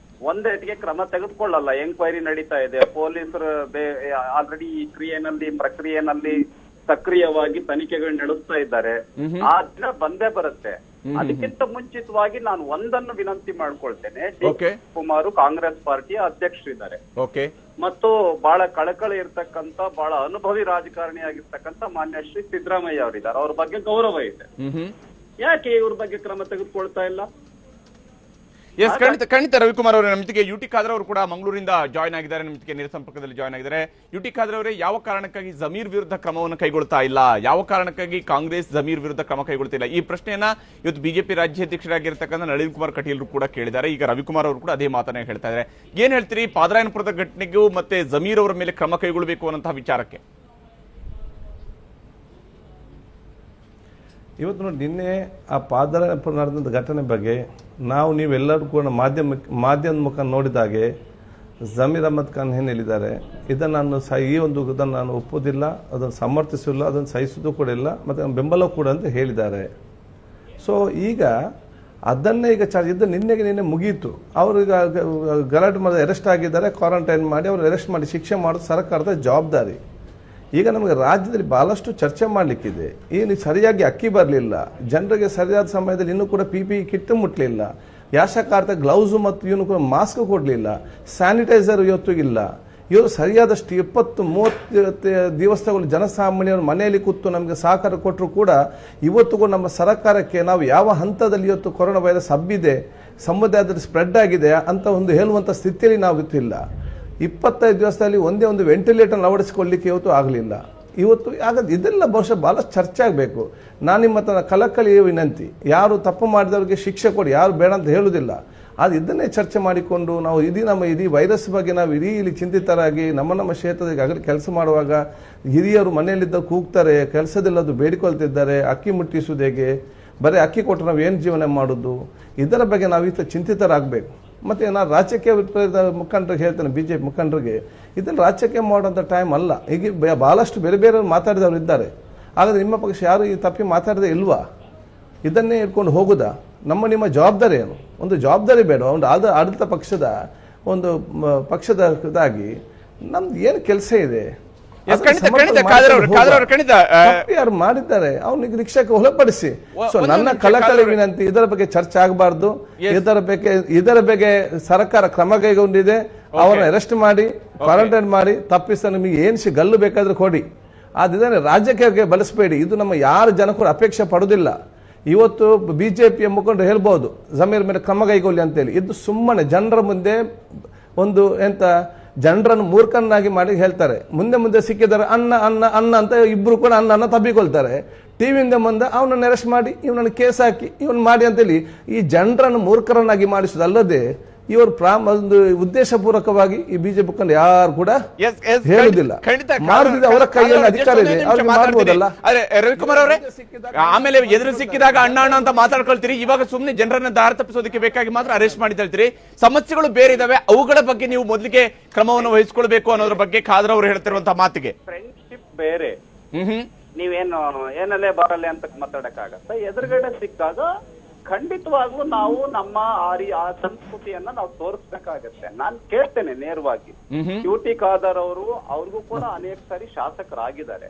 ಒಂದೇಟಿಗೆ ಕ್ರಮ ತೆಗೆದುಕೊಳ್ಳಲ್ಲ. ಎಂಕ್ವೈರಿ ನಡೀತಾ ಇದೆ, ಪೊಲೀಸರು ಆಲ್ರೆಡಿ ಈ ಪ್ರಕ್ರಿಯೆನಲ್ಲಿ ಸಕ್ರಿಯವಾಗಿ ತನಿಖೆಗಳು ನಡೆಸ್ತಾ ಇದ್ದಾರೆ. ಆ ದಿನ ಬಂದೇ ಬರುತ್ತೆ. ಅದಕ್ಕಿಂತ ಮುಂಚಿತವಾಗಿ ನಾನು ಒಂದನ್ನು ವಿನಂತಿ ಮಾಡ್ಕೊಳ್ತೇನೆ. Okay. ಕುಮಾರ್ ಕಾಂಗ್ರೆಸ್ ಪಾರ್ಟಿಯ ಅಧ್ಯಕ್ಷರಿದ್ದಾರೆ ಓಕೆ, ಮತ್ತು ಬಹಳ ಕಳಕಳಿ ಇರ್ತಕ್ಕಂತ ಬಹಳ ಅನುಭವಿ ರಾಜಕಾರಣಿ ಆಗಿರ್ತಕ್ಕಂಥ ಮಾನ್ಯ ಶ್ರೀ ಸಿದ್ದರಾಮಯ್ಯ ಅವರಿದ್ದಾರೆ. ಅವ್ರ ಬಗ್ಗೆ ಗೌರವ ಇದೆ. ಯಾಕೆ ಇವ್ರ ಬಗ್ಗೆ ಕ್ರಮ ತೆಗೆದುಕೊಳ್ತಾ ಇಲ್ಲ? ಎಸ್, ಖಂಡಿತ ರವಿಕುಮಾರ್ ಅವರೇ, ನಮ್ಮ ಜೊತೆಗೆ ಯುಟಿ ಖಾದರ್ ಅವರು ಕೂಡ ಮಂಗಳೂರಿಂದ ಜಾಯ್ನ್ ಆಗಿದ್ದಾರೆ, ನಮ್ಮ ಜೊತೆಗೆ ನೇರ ಸಂಪರ್ಕದಲ್ಲಿ ಜಾಯ್ನ್ ಆಗಿದ್ದಾರೆ. ಯುಟಿ ಖಾದರ್ ಅವರೇ, ಯಾವ ಕಾರಣಕ್ಕಾಗಿ ಜಮೀರ್ ವಿರುದ್ಧ ಕ್ರಮವನ್ನು ಕೈಗೊಳ್ತಾ ಇಲ್ಲ, ಯಾವ ಕಾರಣಕ್ಕಾಗಿ ಕಾಂಗ್ರೆಸ್ ಜಮೀರ್ ವಿರುದ್ಧ ಕ್ರಮ ಕೈಗೊಳ್ತಿಲ್ಲ, ಈ ಪ್ರಶ್ನೆಯನ್ನ ಇವತ್ತು ಬಿಜೆಪಿ ರಾಜ್ಯಾಧ್ಯಕ್ಷರಾಗಿರ್ತಕ್ಕಂಥ ನಳಿನ್ ಕುಮಾರ್ ಕಟೀಲ್ ಕೂಡ ಕೇಳಿದ್ದಾರೆ. ಈಗ ರವಿಕುಮಾರ್ ಅವರು ಕೂಡ ಅದೇ ಮಾತನ್ನ ಹೇಳ್ತಾ ಇದ್ದಾರೆ. ಏನ್ ಹೇಳ್ತೀರಿ ಪಾದರಾಯನಪುರದ ಘಟನೆಗೂ ಮತ್ತೆ ಜಮೀರ್ ಅವರ ಮೇಲೆ ಕ್ರಮ ಕೈಗೊಳ್ಳಬೇಕು ಅನ್ನುವಂತಹ ವಿಚಾರಕ್ಕೆ? ಇವತ್ತು ನೋಡಿ, ನಿನ್ನೆ ಆ ಪಾದರಾಯನಪುರ ನಡೆದಂಥ ಘಟನೆ ಬಗ್ಗೆ ನೀವೆಲ್ಲರೂ ಕೂಡ ಮಾಧ್ಯಮದ ಮುಖ ನೋಡಿದಾಗೆ ಜಮೀರ್ ಅಹಮದ್ ಖಾನ್ ಏನು ಹೇಳಿದ್ದಾರೆ, ಇದನ್ನು ನಾನು ಒಪ್ಪುವುದಿಲ್ಲ, ಅದನ್ನು ಸಮರ್ಥಿಸಿಲ್ಲ, ಅದನ್ನು ಸಹಿಸೋದು ಕೂಡ ಇಲ್ಲ, ಮತ್ತು ಬೆಂಬಲ ಕೂಡ ಅಂತ ಹೇಳಿದ್ದಾರೆ. ಸೊ ಈಗ ಅದನ್ನೇ ಈಗ ನಿನ್ನೆ ಮುಗೀತು. ಅವ್ರಿಗೆ ಗಲಾಟೆ ಮಾಡಿ ಅರೆಸ್ಟ್ ಆಗಿದ್ದಾರೆ, ಕ್ವಾರಂಟೈನ್ ಮಾಡಿ ಅವ್ರು ಅರೆಸ್ಟ್ ಮಾಡಿ ಶಿಕ್ಷೆ ಮಾಡೋದು ಸರ್ಕಾರದ ಜವಾಬ್ದಾರಿ. ಈಗ ನಮಗೆ ರಾಜ್ಯದಲ್ಲಿ ಬಹಳಷ್ಟು ಚರ್ಚೆ ಮಾಡಲಿಕ್ಕಿದೆ. ಏನು ಸರಿಯಾಗಿ ಅಕ್ಕಿ ಬರಲಿಲ್ಲ, ಜನರಿಗೆ ಸರಿಯಾದ ಸಮಯದಲ್ಲಿ ಇನ್ನೂ ಕೂಡ PPE ಕಿಟ್ ಮುಟ್ಟಲಿಲ್ಲ, ಯಾಶಕಾರ್ಥ ಗ್ಲೌಸು ಮತ್ತು ಇವನು ಕೂಡ ಮಾಸ್ಕ್ ಕೊಡಲಿಲ್ಲ, ಸ್ಯಾನಿಟೈಸರ್ ಇವತ್ತು ಇಲ್ಲ. ಇವರು ಸರಿಯಾದಷ್ಟು 20-30 ದಿವಸಗಳು ಜನಸಾಮಾನ್ಯರು ಮನೆಯಲ್ಲಿ ಕೂತು ನಮಗೆ ಸಹಕಾರ ಕೊಟ್ಟರು ಕೂಡ ಇವತ್ತು ಕೂಡ ನಮ್ಮ ಸರ್ಕಾರಕ್ಕೆ ನಾವು ಯಾವ ಹಂತದಲ್ಲಿ ಇವತ್ತು ಕೊರೋನಾ ವೈರಸ್ ಹಬ್ಬಿದೆ, ಸಮುದಾಯದಲ್ಲಿ ಸ್ಪ್ರೆಡ್ ಆಗಿದೆ ಅಂತ ಹೇಳುವಂಥ ಸ್ಥಿತಿಯಲ್ಲಿ ನಾವು ಇತ್ತಿಲ್ಲ. 25 ದಿವಸದಲ್ಲಿ ಒಂದೇ ಒಂದು ವೆಂಟಿಲೇಟರ್ ಅಳವಡಿಸಿಕೊಳ್ಳಿಕ್ಕೆ ಇವತ್ತು ಆಗಲಿಲ್ಲ. ಇವತ್ತು ಇದೆಲ್ಲ ಬಹುಶಃ ಬಹಳಷ್ಟು ಚರ್ಚೆ ಆಗಬೇಕು. ನಾನು ನಿಮ್ಮ ಹತ್ರ ಕಳಕಳಿ ವಿನಂತಿ, ಯಾರು ತಪ್ಪು ಮಾಡಿದವರಿಗೆ ಶಿಕ್ಷೆ ಕೊಡಿ, ಯಾರು ಬೇಡ ಅಂತ ಹೇಳುವುದಿಲ್ಲ. ಅದು ಇದನ್ನೇ ಚರ್ಚೆ ಮಾಡಿಕೊಂಡು ನಾವು ನಮ್ಮ ಇಡೀ ವೈರಸ್ ಬಗ್ಗೆ ನಾವು ಇಲ್ಲಿ ಚಿಂತಿತರಾಗಿ ನಮ್ಮ ಕ್ಷೇತ್ರದಲ್ಲಿ ಆಗಲಿ ಕೆಲಸ ಮಾಡುವಾಗ ಹಿರಿಯರು ಮನೆಯಲ್ಲಿದ್ದ ಕೂಗ್ತಾರೆ, ಕೆಲಸದಿಲ್ಲದು ಬೇಡಿಕೊಳ್ತಿದ್ದಾರೆ, ಅಕ್ಕಿ ಮುಟ್ಟಿಸುವುದು ಹೇಗೆ, ಬರೀ ಅಕ್ಕಿ ಕೊಟ್ಟರೆ ನಾವು ಏನು ಜೀವನ ಮಾಡೋದು, ಇದರ ಬಗ್ಗೆ ನಾವು ಈ ಚಿಂತಿತರಾಗಬೇಕು. ಮತ್ತು ನಾನು ರಾಜಕೀಯ ಮುಖಂಡರಿಗೆ ಹೇಳ್ತೇನೆ, BJP ಮುಖಂಡರಿಗೆ, ಇದನ್ನು ರಾಜಕೀಯ ಮಾಡುವಂಥ ಟೈಮ್ ಅಲ್ಲ. ಈಗ ಭಾಳಷ್ಟು ಬೇರೆ ಬೇರೆ ಮಾತಾಡಿದವರು ಇದ್ದಾರೆ. ಹಾಗಾದ್ರೆ ನಿಮ್ಮ ಪಕ್ಷ ಯಾರು ಈ ತಪ್ಪಿ ಮಾತಾಡದೆ ಇಲ್ವಾ? ಇದನ್ನೇ ಇಟ್ಕೊಂಡು ಹೋಗುದಾ? ನಿಮ್ಮ ಜವಾಬ್ದಾರಿ ಏನು? ಒಂದು ಜವಾಬ್ದಾರಿ ಬೇಡ. ಒಂದು ಆಡಳಿತ ಪಕ್ಷದ ಪಕ್ಷದಾಗಿ ನಮ್ದು ಏನು ಕೆಲಸ ಇದೆ? ಯಾರು ಮಾಡಿದ್ದಾರೆ ಅವ್ನಿಗೆ ಶಿಕ್ಷೆಗೆ ಒಳಪಡಿಸಿ. ಸೊ ನನ್ನ ಕಳಕಳಿ ವಿನಂತಿ, ಇದರ ಬಗ್ಗೆ ಚರ್ಚೆ ಆಗಬಾರ್ದು. ಇದರ ಬಗ್ಗೆ ಸರ್ಕಾರ ಕ್ರಮ ಕೈಗೊಂಡಿದೆ. ಅವರನ್ನು ಅರೆಸ್ಟ್ ಮಾಡಿ ಕ್ವಾರಂಟೈನ್ ಮಾಡಿ ತಪ್ಪಿಸ ನಿಮಗೆ ಏನು ಗಲ್ಲು ಬೇಕಾದ್ರೆ ಕೊಡಿ. ಅದನ್ನ ರಾಜ್ಯಕ್ಕೆ ಬಳಸಬೇಡಿ. ಇದು ನಮ್ಮ ಯಾರ ಜನ ಕೂಡ ಅಪೇಕ್ಷೆ ಪಡುವುದಿಲ್ಲ. ಇವತ್ತು ಬಿಜೆಪಿಯ ಮುಖಂಡರು ಹೇಳ್ಬಹುದು ಜಮೀರ್ ಮೇಲೆ ಕ್ರಮ ಕೈಗೊಳ್ಳಿ ಅಂತೇಳಿ. ಇದು ಸುಮ್ಮನೆ ಜನರ ಮುಂದೆ ಜನರನ್ನು ಮೂರ್ಖನ್ನಾಗಿ ಮಾಡಿ ಹೇಳ್ತಾರೆ. ಮುಂದೆ ಸಿಕ್ಕಿದ್ದಾರೆ ಅನ್ನ ಅನ್ನ ಅನ್ನ ಅಂತ ಇಬ್ರು ಕೂಡ ಅನ್ನ ತಬ್ಬಿಕೊಳ್ತಾರೆ. ಟಿವಿಯಿಂದ ಮುಂದೆ ಅವನನ್ನು ಅರೆಸ್ಟ್ ಮಾಡಿ ಇವನನ್ನು ಕೇಸ್ ಹಾಕಿ ಇವನ್ ಮಾಡಿ ಅಂತೇಳಿ ಈ ಜನರನ್ನು ಮೂರ್ಖರನ್ನಾಗಿ ಮಾಡಿಸುವುದಲ್ಲದೆ ಇವರು ಒಂದು ಉದ್ದೇಶಪೂರ್ವಕವಾಗಿ ಈ ಬಿಜೆಪಿ ಮುಖಂಡ ಯಾರು ಕೂಡ ಹೇಳುದಿಲ್ಲ. ಅವರ ಕೈಯಲ್ಲಿ ಅಧಿಕಾರ ಇದೆ, ಅವ್ರಿಗೆ ಮಾಡಬಹುದಲ್ಲ. ರವಿಕುಮಾರ್ ಅವರೇ, ಆಮೇಲೆ ಎದುರು ಸಿಕ್ಕಿದಾಗ ಅಣ್ಣ ಅಣ್ಣ ಅಂತ ಮಾತಾಡ್ಕೊಳ್ತೀರಿ. ಇವಾಗ ಸುಮ್ಮನೆ ಜನರನ್ನ ದಾರಿ ತಪ್ಪಿಸೋದಕ್ಕೆ ಬೇಕಾಗಿ ಮಾತ್ರ ಅರೆಸ್ಟ್ ಮಾಡಿ ಹೇಳ್ತೀರಿ. ಸಮಸ್ಯೆಗಳು ಬೇರೆ ಇದಾವೆ, ಅವುಗಳ ಬಗ್ಗೆ ನೀವು ಮೊದಲಿಗೆ ಕ್ರಮವನ್ನು ವಹಿಸಿಕೊಳ್ಬೇಕು ಅನ್ನೋದ್ರ ಬಗ್ಗೆ ಖಾದರ್ ಅವರು ಹೇಳ್ತಿರುವಂತಹ ಮಾತಿಗೆ ಫ್ರೆಂಡ್ಶಿಪ್ ಬೇರೆ. ನೀವೇನು ಏನಲ್ಲೇ ಬರಲ್ಲ ಅಂತ ಮಾತಾಡಕ್ಕಾಗತ್ತ? ಎದುರುಗಡೆ ಸಿಕ್ಕಾಗ ಖಂಡಿತವಾಗ್ಲೂ ನಾವು ನಮ್ಮ ಆ ಸಂಸ್ಕೃತಿಯನ್ನ ನಾವು ತೋರಿಸ್ಬೇಕಾಗತ್ತೆ. ನಾನ್ ಕೇಳ್ತೇನೆ ನೇರವಾಗಿ, ಯುಟಿ ಖಾದರ್ ಅವರು ಅವ್ರಿಗೂ ಕೂಡ ಅನೇಕ ಸಾರಿ ಶಾಸಕರಾಗಿದ್ದಾರೆ.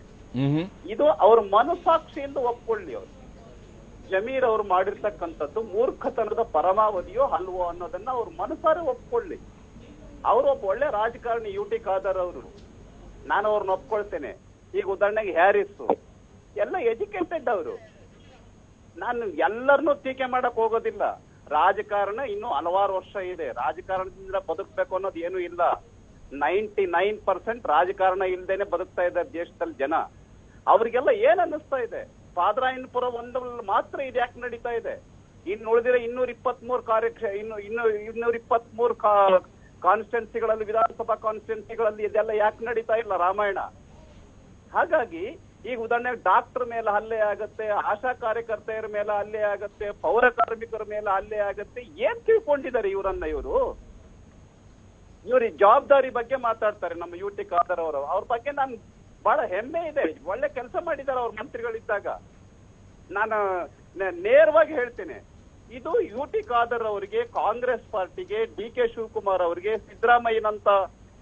ಇದು ಅವ್ರ ಮನಸ್ಸಾಕ್ಷಿಯಿಂದ ಒಪ್ಕೊಳ್ಳಿ. ಅವರು ಜಮೀರ್ ಅವರು ಮಾಡಿರ್ತಕ್ಕಂಥದ್ದು ಮೂರ್ಖತನದ ಪರಮಾವಧಿಯೋ ಅಲ್ವೋ ಅನ್ನೋದನ್ನ ಅವ್ರ ಮನಸಾರೆ ಒಪ್ಕೊಳ್ಳಿ. ಅವರು ಒಬ್ಬ ಒಳ್ಳೆ ರಾಜಕಾರಣಿ ಯುಟಿ ಖಾದರ್ ಅವರು, ನಾನು ಅವ್ರನ್ನ ಒಪ್ಕೊಳ್ತೇನೆ. ಈಗ ಉದಾಹರಣೆಗೆ ಹ್ಯಾರಿಸ್ ಎಲ್ಲ ಎಜುಕೇಟೆಡ್ ಅವರು. ನಾನು ಎಲ್ಲರನ್ನೂ ಟೀಕೆ ಮಾಡಕ್ ಹೋಗೋದಿಲ್ಲ. ರಾಜಕಾರಣ ಇನ್ನೂ ಹಲವಾರು ವರ್ಷ ಇದೆ. ರಾಜಕಾರಣದಿಂದ ಬದುಕಬೇಕು ಅನ್ನೋದು ಏನು ಇಲ್ಲ. 99% ರಾಜಕಾರಣ ಇಲ್ದೇನೆ ಬದುಕ್ತಾ ಇದ್ದಾರೆ ದೇಶದಲ್ಲಿ ಜನ. ಅವ್ರಿಗೆಲ್ಲ ಏನ್ ಅನ್ನಿಸ್ತಾ ಇದೆ? ಪಾದರಾಯನಪುರ ಒಂದಲ್ಲಿ ಮಾತ್ರ ಇದು ಯಾಕೆ ನಡೀತಾ ಇದೆ? ಇನ್ನು ಉಳಿದಿರೋ 223 ಕಾನ್ಸ್ಟಿಟ್ಯೂನ್ಸಿಗಳಲ್ಲಿ, ವಿಧಾನಸಭಾ ಕಾನ್ಸ್ಟಿಟ್ಯೂನ್ಸಿಗಳಲ್ಲಿ ಇದೆಲ್ಲ ಯಾಕೆ ನಡೀತಾ ಇಲ್ಲ ರಾಮಾಯಣ? ಹಾಗಾಗಿ ಈಗ ಉದಾಹರಣೆಗೆ ಡಾಕ್ಟರ್ ಮೇಲೆ ಹಲ್ಲೆ ಆಗತ್ತೆ, ಆಶಾ ಕಾರ್ಯಕರ್ತೆಯರ ಮೇಲೆ ಹಲ್ಲೆ ಆಗತ್ತೆ, ಪೌರ ಕಾರ್ಮಿಕರ ಮೇಲೆ ಹಲ್ಲೆ ಆಗತ್ತೆ. ಏನ್ ತಿಳ್ಕೊಂಡಿದ್ದಾರೆ ಇವರು ಈ ಜವಾಬ್ದಾರಿ ಬಗ್ಗೆ ಮಾತಾಡ್ತಾರೆ ನಮ್ಮ ಯುಟಿ ಖಾದರ್ ಅವರು. ಅವ್ರ ಬಗ್ಗೆ ನಾನು ಬಹಳ ಹೆಮ್ಮೆ ಇದೆ. ಒಳ್ಳೆ ಕೆಲಸ ಮಾಡಿದ್ದಾರೆ ಅವ್ರ ಮಂತ್ರಿಗಳಿದ್ದಾಗ. ನಾನು ನೇರವಾಗಿ ಹೇಳ್ತೇನೆ, ಇದು ಯುಟಿ ಖಾದರ್ ಅವರಿಗೆ, ಕಾಂಗ್ರೆಸ್ ಪಾರ್ಟಿಗೆ, DK ಶಿವಕುಮಾರ್ ಅವರಿಗೆ, ಸಿದ್ದರಾಮಯ್ಯನಂತ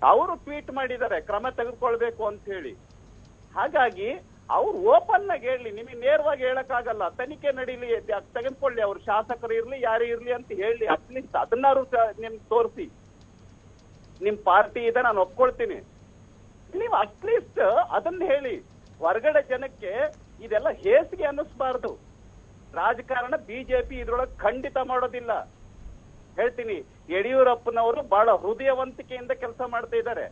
ಅವರು ಟ್ವೀಟ್ ಮಾಡಿದ್ದಾರೆ ಕ್ರಮ ತೆಗೆದುಕೊಳ್ಬೇಕು ಅಂತ ಹೇಳಿ. ಹಾಗಾಗಿ ಅವ್ರು ಓಪನ್ ಆಗಿ ಹೇಳಿ, ನಿಮಗೆ ನೇರವಾಗಿ ಹೇಳಕ್ಕಾಗಲ್ಲ. ತನಿಖೆ ನಡೀಲಿ, ತೆಗೆದುಕೊಳ್ಳಿ, ಅವ್ರು ಶಾಸಕರು ಇರ್ಲಿ ಯಾರೇ ಇರ್ಲಿ ಅಂತ ಹೇಳಿ. ಅಟ್ಲೀಸ್ಟ್ ಅದನ್ನಾರು ನಿಮ್ ತೋರಿಸಿ, ನಿಮ್ ಪಾರ್ಟಿ ಇದೆ ನಾನು ಒಪ್ಕೊಳ್ತೀನಿ, ನೀವು ಅಟ್ಲೀಸ್ಟ್ ಅದನ್ನ ಹೇಳಿ. ಹೊರಗಡೆ ಜನಕ್ಕೆ ಇದೆಲ್ಲ ಹೇಸಿಗೆ ಅನ್ನಿಸ್ಬಾರ್ದು. ರಾಜಕಾರಣ ಬಿಜೆಪಿ ಇದ್ರೊಳಗೆ ಖಂಡಿತ ಮಾಡೋದಿಲ್ಲ. ಹೇಳ್ತೀನಿ, ಯಡಿಯೂರಪ್ಪನವರು ಬಹಳ ಹೃದಯವಂತಿಕೆಯಿಂದ ಕೆಲಸ ಮಾಡ್ತಾ ಇದ್ದಾರೆ.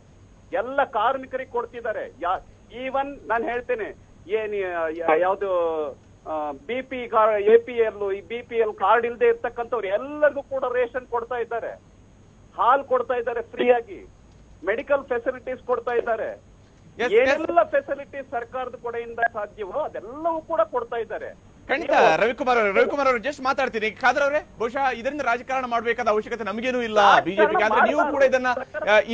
ಎಲ್ಲ ಕಾರ್ಮಿಕರಿಗೆ ಕೊಡ್ತಿದ್ದಾರೆ. ಈವನ್ ನಾನು ಹೇಳ್ತೇನೆ, ಯಾವ್ದು ಬಿಪಿ APL ಈ BPL ಕಾರ್ಡ್ ಇಲ್ಲದೆ ಇರ್ತಕ್ಕಂಥವ್ರು ಎಲ್ಲರಿಗೂ ಕೂಡ ರೇಷನ್ ಕೊಡ್ತಾ ಇದ್ದಾರೆ, ಹಾಲ್ ಕೊಡ್ತಾ ಇದ್ದಾರೆ ಫ್ರೀಯಾಗಿ, ಮೆಡಿಕಲ್ ಫೆಸಿಲಿಟೀಸ್ ಕೊಡ್ತಾ ಇದ್ದಾರೆ. ಏನೆಲ್ಲ ಫೆಸಿಲಿಟೀಸ್ ಸರ್ಕಾರದ ಕಡೆಯಿಂದ ಸಾಧ್ಯವೋ ಅದೆಲ್ಲವೂ ಕೂಡ ಕೊಡ್ತಾ ಇದ್ದಾರೆ. ಖಂಡಿತ ರವಿಕುಮಾರ್ ಅವರು ಜಸ್ಟ್ ಮಾತಾಡ್ತೀನಿ. ಖಾದರ್ ಅವರೇ, ಬಹುಶಃ ಇದರಿಂದ ರಾಜಕಾರಣ ಮಾಡಬೇಕಾದ ಅವಶ್ಯಕತೆ ನಮಗೇನು ಇಲ್ಲ ಬಿಜೆಪಿಗೆ. ಆದ್ರೆ ನೀವು ಕೂಡ ಇದನ್ನ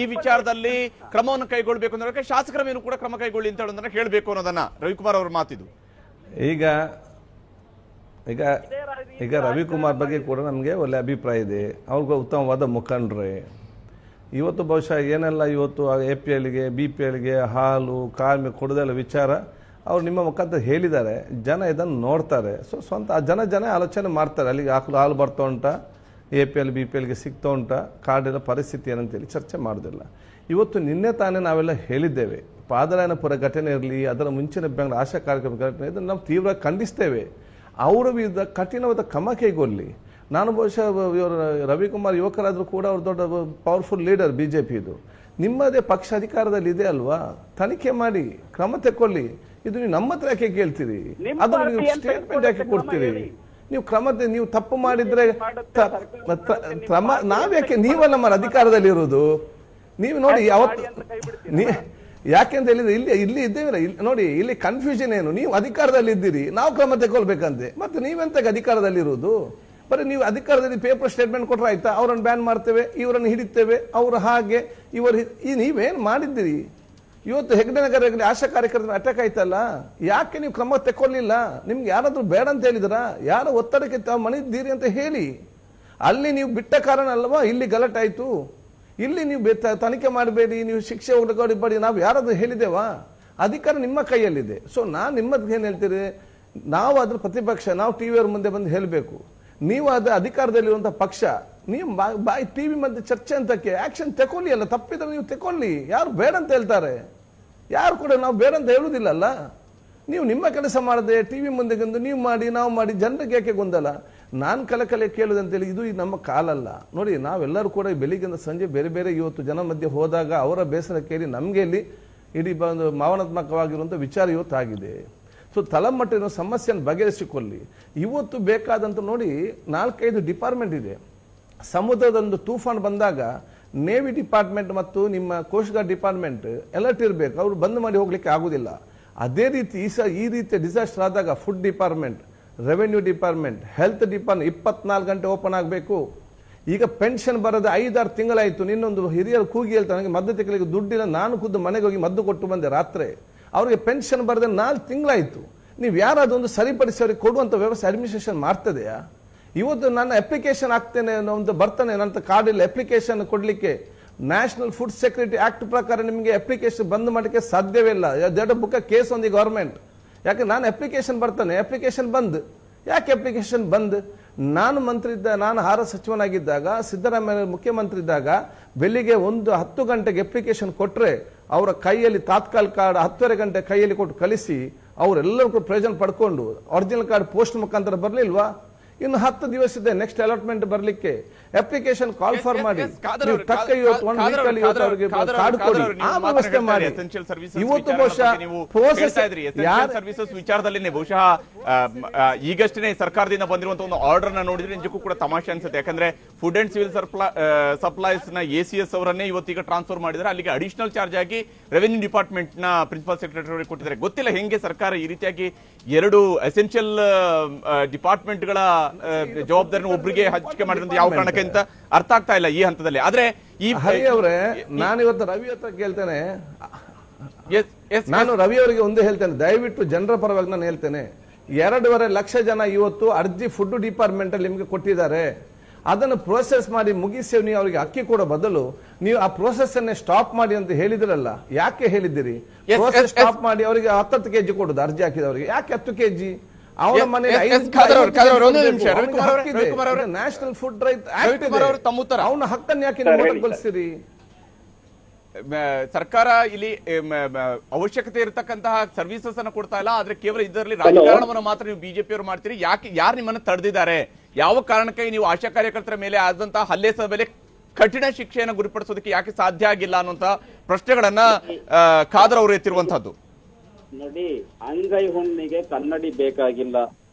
ಈ ವಿಚಾರದಲ್ಲಿ ಕ್ರಮವನ್ನು ಕೈಗೊಳ್ಳಬೇಕು ಅನ್ನೋದಕ್ಕೆ ಶಾಸಕರ ಮೇಲೂ ಕೂಡ ಕ್ರಮ ಕೈಗೊಳ್ಳಿ ಅಂತ ಹೇಳೋದನ್ನ ಹೇಳಬೇಕು ಅನ್ನೋದನ್ನ ರವಿಕುಮಾರ್ ಅವ್ರ ಮಾತಿದು. ಈಗ ಈಗ ಈಗ ರವಿಕುಮಾರ್ ಬಗ್ಗೆ ಕೂಡ ನಮಗೆ ಒಳ್ಳೆ ಅಭಿಪ್ರಾಯ ಇದೆ. ಅವ್ರಿಗೆ ಉತ್ತಮವಾದ ಮುಖಂಡ್ರೆ. ಇವತ್ತು ಬಹುಶಃ ಏನೆಲ್ಲ ಇವತ್ತು APLಗೆ BPLಗೆ ಹಾಲು ಕಾರ್ಮಿಕ ಕೊಡೋದೆಲ್ಲ ವಿಚಾರ ಅವ್ರು ನಿಮ್ಮ ಮುಖಾಂತರ ಹೇಳಿದ್ದಾರೆ. ಜನ ಇದನ್ನು ನೋಡ್ತಾರೆ. ಸೊ ಸ್ವಂತ ಜನ ಆಲೋಚನೆ ಮಾಡ್ತಾರೆ. ಅಲ್ಲಿಗೆ ಹಾಲು ಬರ್ತಾ ಉಂಟಾ, APL BPLಗೆ ಸಿಗ್ತಾ ಉಂಟಾ, ಕಾರ್ಡಿನ ಪರಿಸ್ಥಿತಿ ಏನಂತೇಳಿ ಚರ್ಚೆ ಮಾಡೋದಿಲ್ಲ. ಇವತ್ತು ನಿನ್ನೆ ತಾನೇ ನಾವೆಲ್ಲ ಹೇಳಿದ್ದೇವೆ, ಪಾದರಾಯನಪುರ ಘಟನೆ ಇರಲಿ, ಅದರ ಮುಂಚಿನ ಬೆಂಗಳೂರು ಆಶಾ ಕಾರ್ಯಕ್ರಮ ಘಟನೆ, ಇದನ್ನು ನಾವು ತೀವ್ರ ಖಂಡಿಸ್ತೇವೆ. ಅವರ ವಿರುದ್ಧ ಕಠಿಣವಾದ ಕ್ರಮ ಕೈಗೊಳ್ಳಿ. ನಾನು ಬಹುಶಃ ಇವರು ರವಿಕುಮಾರ್ ಯುವಕರಾದರೂ ಕೂಡ ಅವ್ರು ದೊಡ್ಡ ಪವರ್ಫುಲ್ ಲೀಡರ್ BJPದು. ನಿಮ್ಮದೇ ಪಕ್ಷ ಅಧಿಕಾರದಲ್ಲಿ ಇದೆ ಅಲ್ವಾ, ತನಿಖೆ ಮಾಡಿ ಕ್ರಮ ತಗೊಳ್ಳಿ. ಇದು ನೀವು ನಮ್ಮ ಹತ್ರ ಯಾಕೆ ಕೇಳ್ತೀರಿ? ಅದು ನೀವು ಸ್ಟೇಟ್ಮೆಂಟ್ ಯಾಕೆ ಕೊಡ್ತೀರಿ? ನೀವು ನೀವು ತಪ್ಪು ಮಾಡಿದ್ರೆ ಕ್ರಮ ನಾವ್ಯಾಕೆ? ನೀವಲ್ಲ ನಮ್ಮ ಅಧಿಕಾರದಲ್ಲಿ ಇರುವುದು. ನೀವು ನೋಡಿ ಯಾವತ್ತು ಯಾಕೆಂತ ಹೇಳಿದ್ರೆ ಇಲ್ಲಿ ಇದ್ದೇವೆ ನೋಡಿ, ಇಲ್ಲಿ ಕನ್ಫ್ಯೂಷನ್ ಏನು? ನೀವು ಅಧಿಕಾರದಲ್ಲಿ ಇದ್ದೀರಿ, ನಾವು ಕ್ರಮ ತಗೊಳ್ಬೇಕಂತೆ. ಮತ್ತೆ ನೀವೆಂತ ಅಧಿಕಾರದಲ್ಲಿ ಇರುವುದು? ಬರೀ ನೀವು ಅಧಿಕಾರದಲ್ಲಿ ಪೇಪರ್ ಸ್ಟೇಟ್ಮೆಂಟ್ ಕೊಟ್ರೆ ಆಯ್ತಾ? ಅವರನ್ನು ಬ್ಯಾನ್ ಮಾಡ್ತೇವೆ, ಇವರನ್ನು ಹಿಡಿತೇವೆ, ಅವರು ಹಾಗೆ ಇವರು ನೀವೇನು ಮಾಡಿದ್ದೀರಿ? ಇವತ್ತು ಹೆಗ್ಡೆನಗರದಲ್ಲಿ ಆಶಾ ಕಾರ್ಯಕರ್ತರ ಅಟ್ಯಾಕ್ ಆಯ್ತಲ್ಲ, ಯಾಕೆ ನೀವು ಕ್ರಮ ತಗೊಳ್ಳಿಲ್ಲ? ನಿಮ್ಗೆ ಯಾರಾದ್ರೂ ಬೇಡ ಅಂತ ಹೇಳಿದ್ರ? ಯಾರೋ ಒತ್ತಡಕ್ಕೆ ತಾವು ಮಣಿದ್ದೀರಿ ಅಂತ ಹೇಳಿ. ಅಲ್ಲಿ ನೀವು ಬಿಟ್ಟ ಕಾರಣ ಅಲ್ವಾ ಇಲ್ಲಿ ಗಲಾಟೆ ಆಯ್ತು. ಇಲ್ಲಿ ನೀವು ತನಿಖೆ ಮಾಡಬೇಡಿ, ನೀವು ಶಿಕ್ಷೆ ಒಳಗಡಿಬೇಡಿ, ನಾವು ಯಾರಾದ್ರೂ ಹೇಳಿದೇವಾ? ಅಧಿಕಾರ ನಿಮ್ಮ ಕೈಯಲ್ಲಿದೆ. ಸೊ ನಾನು ನಿಮ್ಮದ್ ಏನ್ ಹೇಳ್ತೀರಿ, ನಾವು ಅದ್ರ ಪ್ರತಿಪಕ್ಷ, ನಾವು ಟಿವಿಯವ್ರ ಮುಂದೆ ಬಂದು ಹೇಳಬೇಕು. ನೀವು ಅದ ಅಧಿಕಾರದಲ್ಲಿರುವಂತಹ ಪಕ್ಷ, ನೀವು ಬಾಯಿ ಟಿವಿ ಮಧ್ಯೆ ಚರ್ಚೆ ಅಂತಕ್ಕೆ ಆಕ್ಷನ್ ತಗೊಳ್ಳಿ. ಅಲ್ಲ, ತಪ್ಪಿದ್ರೆ ನೀವು ತಗೊಳ್ಳಿ. ಯಾರು ಬೇಡ ಅಂತ ಹೇಳ್ತಾರೆ? ಯಾರು ಕೂಡ ನಾವು ಬೇಡ ಅಂತ ಹೇಳುವುದಿಲ್ಲಲ್ಲ. ನೀವು ನಿಮ್ಮ ಕೆಲಸ ಮಾಡದೆ ಟಿವಿ ಮುಂದೆ ಬಂದು ನೀವು ಮಾಡಿ ನಾವು ಮಾಡಿ ಜನರಿಗೆ ಯಾಕೆ ಗೊಂದಲ? ನಾನು ಕಲೆ ಕೇಳುದಂತೇಳಿ ಇದು ನಮ್ಮ ಕಾಲಲ್ಲ. ನೋಡಿ, ನಾವೆಲ್ಲರೂ ಕೂಡ ಬೆಳಿಗ್ಗೆಯಿಂದ ಸಂಜೆ ಬೇರೆ ಬೇರೆ ಇವತ್ತು ಜನ ಮಧ್ಯೆ ಹೋದಾಗ ಅವರ ಬೇಸರ ಕೇಳಿ ನಮಗೆ ಇಲ್ಲಿ ಇಡೀ ಬಂದು ಭಾವನಾತ್ಮಕವಾಗಿರುವಂಥ ವಿಚಾರ ಇವತ್ತು ಆಗಿದೆ. ಸೊ ತಳಮಟ್ಟಿನ ಸಮಸ್ಯೆಯನ್ನು ಬಗೆಹರಿಸಿಕೊಳ್ಳಿ. ಇವತ್ತು ಬೇಕಾದಂತ ನೋಡಿ 4-5 ಡಿಪಾರ್ಟ್ಮೆಂಟ್ ಇದೆ. ಸಮುದ್ರದೊಂದು ತೂಫಾನ್ ಬಂದಾಗ ನೇವಿ ಡಿಪಾರ್ಟ್ಮೆಂಟ್ ಮತ್ತು ನಿಮ್ಮ ಕೋಸ್ಟ್ ಗಾರ್ಡ್ ಡಿಪಾರ್ಟ್ಮೆಂಟ್ ಅಲರ್ಟ್ ಇರಬೇಕು, ಅವರು ಬಂದ್ ಮಾಡಿ ಹೋಗ್ಲಿಕ್ಕೆ ಆಗುದಿಲ್ಲ. ಅದೇ ರೀತಿ ಈ ರೀತಿಯ ಡಿಸಾಸ್ಟರ್ ಆದಾಗ food department, revenue department, health department 24 ಗಂಟೆ ಓಪನ್ ಆಗಬೇಕು. ಈಗ ಪೆನ್ಷನ್ ಬರೋದು 5-6 ತಿಂಗಳಾಯ್ತು. ನಿನ್ನೊಂದು ಹಿರಿಯರು ಕೂಗಿ ಹೇಳ್ತಾರೆ, ನನಗೆ ಮದ್ದು ತೆಗಲಿಕ್ಕೆ ದುಡ್ಡಿಲ್ಲ, ನಾನು ಖುದ್ದು ಮನೆಗೆ ಹೋಗಿ ಮದ್ದು ಕೊಟ್ಟು ಬಂದೆ ರಾತ್ರಿ. ಅವ್ರಿಗೆ ಪೆನ್ಷನ್ ಬರದೆ 4 ತಿಂಗಳಾಯ್ತು. ನೀವು ಯಾರಾದೊಂದು ಸರಿಪಡಿಸಿ ಅವ್ರಿಗೆ ಕೊಡುವಂತ ವ್ಯವಸ್ಥೆ ಅಡ್ಮಿನಿಸ್ಟ್ರೇಷನ್ ಮಾಡ್ತದೆಯಾ? ಇವತ್ತು ನನ್ನ ಅಪ್ಲಿಕೇಶನ್ ಆಗ್ತೇನೆ ಒಂದು ಬರ್ತಾನೆ, ನನ್ನ ಕಾರ್ಡ್ ಇಲ್ಲ ಅಪ್ಲಿಕೇಶನ್ ಕೊಡ್ಲಿಕ್ಕೆ. ನ್ಯಾಷನಲ್ ಫುಡ್ ಸೆಕ್ಯೂರಿಟಿ ಆಕ್ಟ್ ಪ್ರಕಾರ ನಿಮಗೆ ಅಪ್ಲಿಕೇಶನ್ ಬಂದ್ ಮಾಡಲಿಕ್ಕೆ ಸಾಧ್ಯವೇ ಇಲ್ಲ. ದೊಡ್ಡ book case on the government. ಯಾಕೆ ನಾನು ಅಪ್ಲಿಕೇಶನ್ ಬರ್ತಾನೆ, ಅಪ್ಲಿಕೇಶನ್ ಬಂದ್. ಯಾಕೆ ಅಪ್ಲಿಕೇಶನ್ ಬಂದ್? ನಾನು ನಾನು ಆಹಾರ ಸಚಿವನಾಗಿದ್ದಾಗ, ಸಿದ್ದರಾಮಯ್ಯ ಮುಖ್ಯಮಂತ್ರಿ ಇದ್ದಾಗ ಬೆಳಿಗ್ಗೆ 10 ಗಂಟೆಗೆ ಅಪ್ಲಿಕೇಶನ್ ಕೊಟ್ರೆ ಅವರ ಕೈಯಲ್ಲಿ ತಾತ್ಕಾಲ ಕಾರ್ಡ್ 10:30 ಗಂಟೆ ಕೈಯಲ್ಲಿ ಕೊಟ್ಟು ಕಳಿಸಿ ಅವರೆಲ್ಲರೂ ಪ್ರಯೋಜನ ಪಡ್ಕೊಂಡು ಒರಿಜಿನಲ್ ಕಾರ್ಡ್ ಪೋಸ್ಟ್ ಮುಖಾಂತರ ಬರ್ಲಿಲ್ವಾ? ಇನ್ನು 10 ದಿವಸ ಇದೆ ನೆಕ್ಸ್ಟ್ ಅಲಾಟ್ಮೆಂಟ್ ಬರ್ಲಿಕ್ಕೆ. ಅಪ್ಲಿಕೇಶನ್ ಕಾಲ್ ಫಾರ್ ಮಾಡಿ, ವ್ಯವಸ್ಥೆ ಮಾಡಿ. ಇವತ್ತು ಸರ್ವಿಸಸ್ ವಿಚಾರದಲ್ಲಿನೇ ಬಹುಶಃ ಈಗಷ್ಟೇ ಸರ್ಕಾರದಿಂದ ಬಂದಿರುವಂತಹ ಒಂದು ಆರ್ಡರ್ ನ ನೋಡಿದ್ರೆ ನಿಜಕ್ಕೂ ಕೂಡ ತಮಾಷೆ ಅನ್ಸುತ್ತೆ. ಯಾಕಂದ್ರೆ ಫುಡ್ ಅಂಡ್ ಸಿವಿಲ್ ಸಪ್ಲೈಸ್ ನ ACS ಅವರನ್ನೇ ಇವತ್ತೀಗ ಟ್ರಾನ್ಸ್ಫರ್ ಮಾಡಿದ್ದಾರೆ. ಅಲ್ಲಿಗೆ ಅಡಿಷನಲ್ ಚಾರ್ಜ್ ಆಗಿ ರೆವೆನ್ಯೂ ಡಿಪಾರ್ಟ್ಮೆಂಟ್ ನ ಪ್ರಿನ್ಸಿಪಲ್ ಸೆಕ್ರೆಟರಿ ಅವರಿಗೆ ಕೊಟ್ಟಿದ್ದಾರೆ. ಗೊತ್ತಿಲ್ಲ ಹೆಂಗೆ ಸರ್ಕಾರ ಈ ರೀತಿಯಾಗಿ 2 ಎಸೆನ್ಷಿಯಲ್ ಡಿಪಾರ್ಟ್ಮೆಂಟ್ ಗಳ ಜವಾಬ್ದಾರಿನ ಒಬ್ಬರಿಗೆ ಹಂಚಿಕೆ ಮಾಡಿದಂತ ಯಾವ ಕಾರಣಕ್ಕೆ ಅಂತ ಅರ್ಥ ಆಗ್ತಾ ಇಲ್ಲ ಈ ಹಂತದಲ್ಲಿ. ಆದ್ರೆ ಈ ಅವರೇ, ನಾನಿವತ್ತು ರವಿ ಹತ್ರ ಕೇಳ್ತೇನೆ, ನಾನು ರವಿ ಅವರಿಗೆ ಒಂದೇ ಹೇಳ್ತೇನೆ, ದಯವಿಟ್ಟು ಜನರ ಪರವಾಗಿ ನಾನು ಹೇಳ್ತೇನೆ, 2.5 ಲಕ್ಷ ಜನ ಇವತ್ತು ಅರ್ಜಿ ಫುಡ್ ಡಿಪಾರ್ಟ್ಮೆಂಟ್ ಅಲ್ಲಿ ನಿಮಗೆ ಕೊಟ್ಟಿದ್ದಾರೆ. ಅದನ್ನು ಪ್ರೋಸೆಸ್ ಮಾಡಿ ಮುಗಿಸಿ ನೀವು ಅವರಿಗೆ ಅಕ್ಕಿ ಕೊಡೋ ಬದಲು ನೀವು ಆ ಪ್ರೋಸೆಸ್ ಅನ್ನೇ ಸ್ಟಾಪ್ ಮಾಡಿ ಅಂತ ಹೇಳಿದ್ರಲ್ಲ, ಯಾಕೆ ಹೇಳಿದಿರಿ? ಪ್ರೋಸೆಸ್ ಸ್ಟಾಪ್ ಮಾಡಿ ಅವರಿಗೆ 10 kg ಕೊಡುದು ಅರ್ಜಿ ಹಾಕಿದವರಿಗೆ, ಯಾಕೆ 10 kg? ಅವರ ಮನೆಯಲ್ಲಿ ನ್ಯಾಷನಲ್ ಫುಡ್ ರೈಟ್ ಆಕ್ಟ್ ಇದೆ, ಅವನ ಹಕ್ಕನ್ನು ಯಾಕೆ ಮೊಟಕುಗೊಳಿಸ್ತೀರಿ? ಸರ್ಕಾರ ಇಲ್ಲಿ ಅವಶ್ಯಕತೆ ಇರತಕ್ಕಂತಹ ಸರ್ವಿಸಸ್ ಅನ್ನು ಕೊಡ್ತಾ ಇಲ್ಲ, ಆದ್ರೆ ಕೇವಲ ಇದರಲ್ಲಿ ರಾಜಕಾರಣವನ್ನು ಮಾತ್ರ ನೀವು ಬಿಜೆಪಿಯವರು ಮಾಡ್ತೀರಿ. ಯಾಕೆ, ಯಾರು ನಿಮ್ಮನ್ನು ತಡೆದಿದ್ದಾರೆ? ಯಾವ ಕಾರಣಕ್ಕಾಗಿ ನೀವು ಆಶಾ ಕಾರ್ಯಕರ್ತರ ಮೇಲೆ ಆದಂತಹ ಹಲ್ಲೆ ಮೇಲೆ ಕಠಿಣ ಶಿಕ್ಷೆಯನ್ನು ಗುರಿಪಡಿಸೋದಕ್ಕೆ ಯಾಕೆ ಸಾಧ್ಯ ಆಗಿಲ್ಲ ಅನ್ನುವಂತ ಪ್ರಶ್ನೆಗಳನ್ನ ಖಾದರ್ ಅವರು ಎತ್ತಿರುವಂತಹದ್ದು. ನೋಡಿ, ಅಂಗೈ ಹುಣ್ಣಿಗೆ ಕನ್ನಡಿ ಬೇಕಾಗಿಲ್ಲ.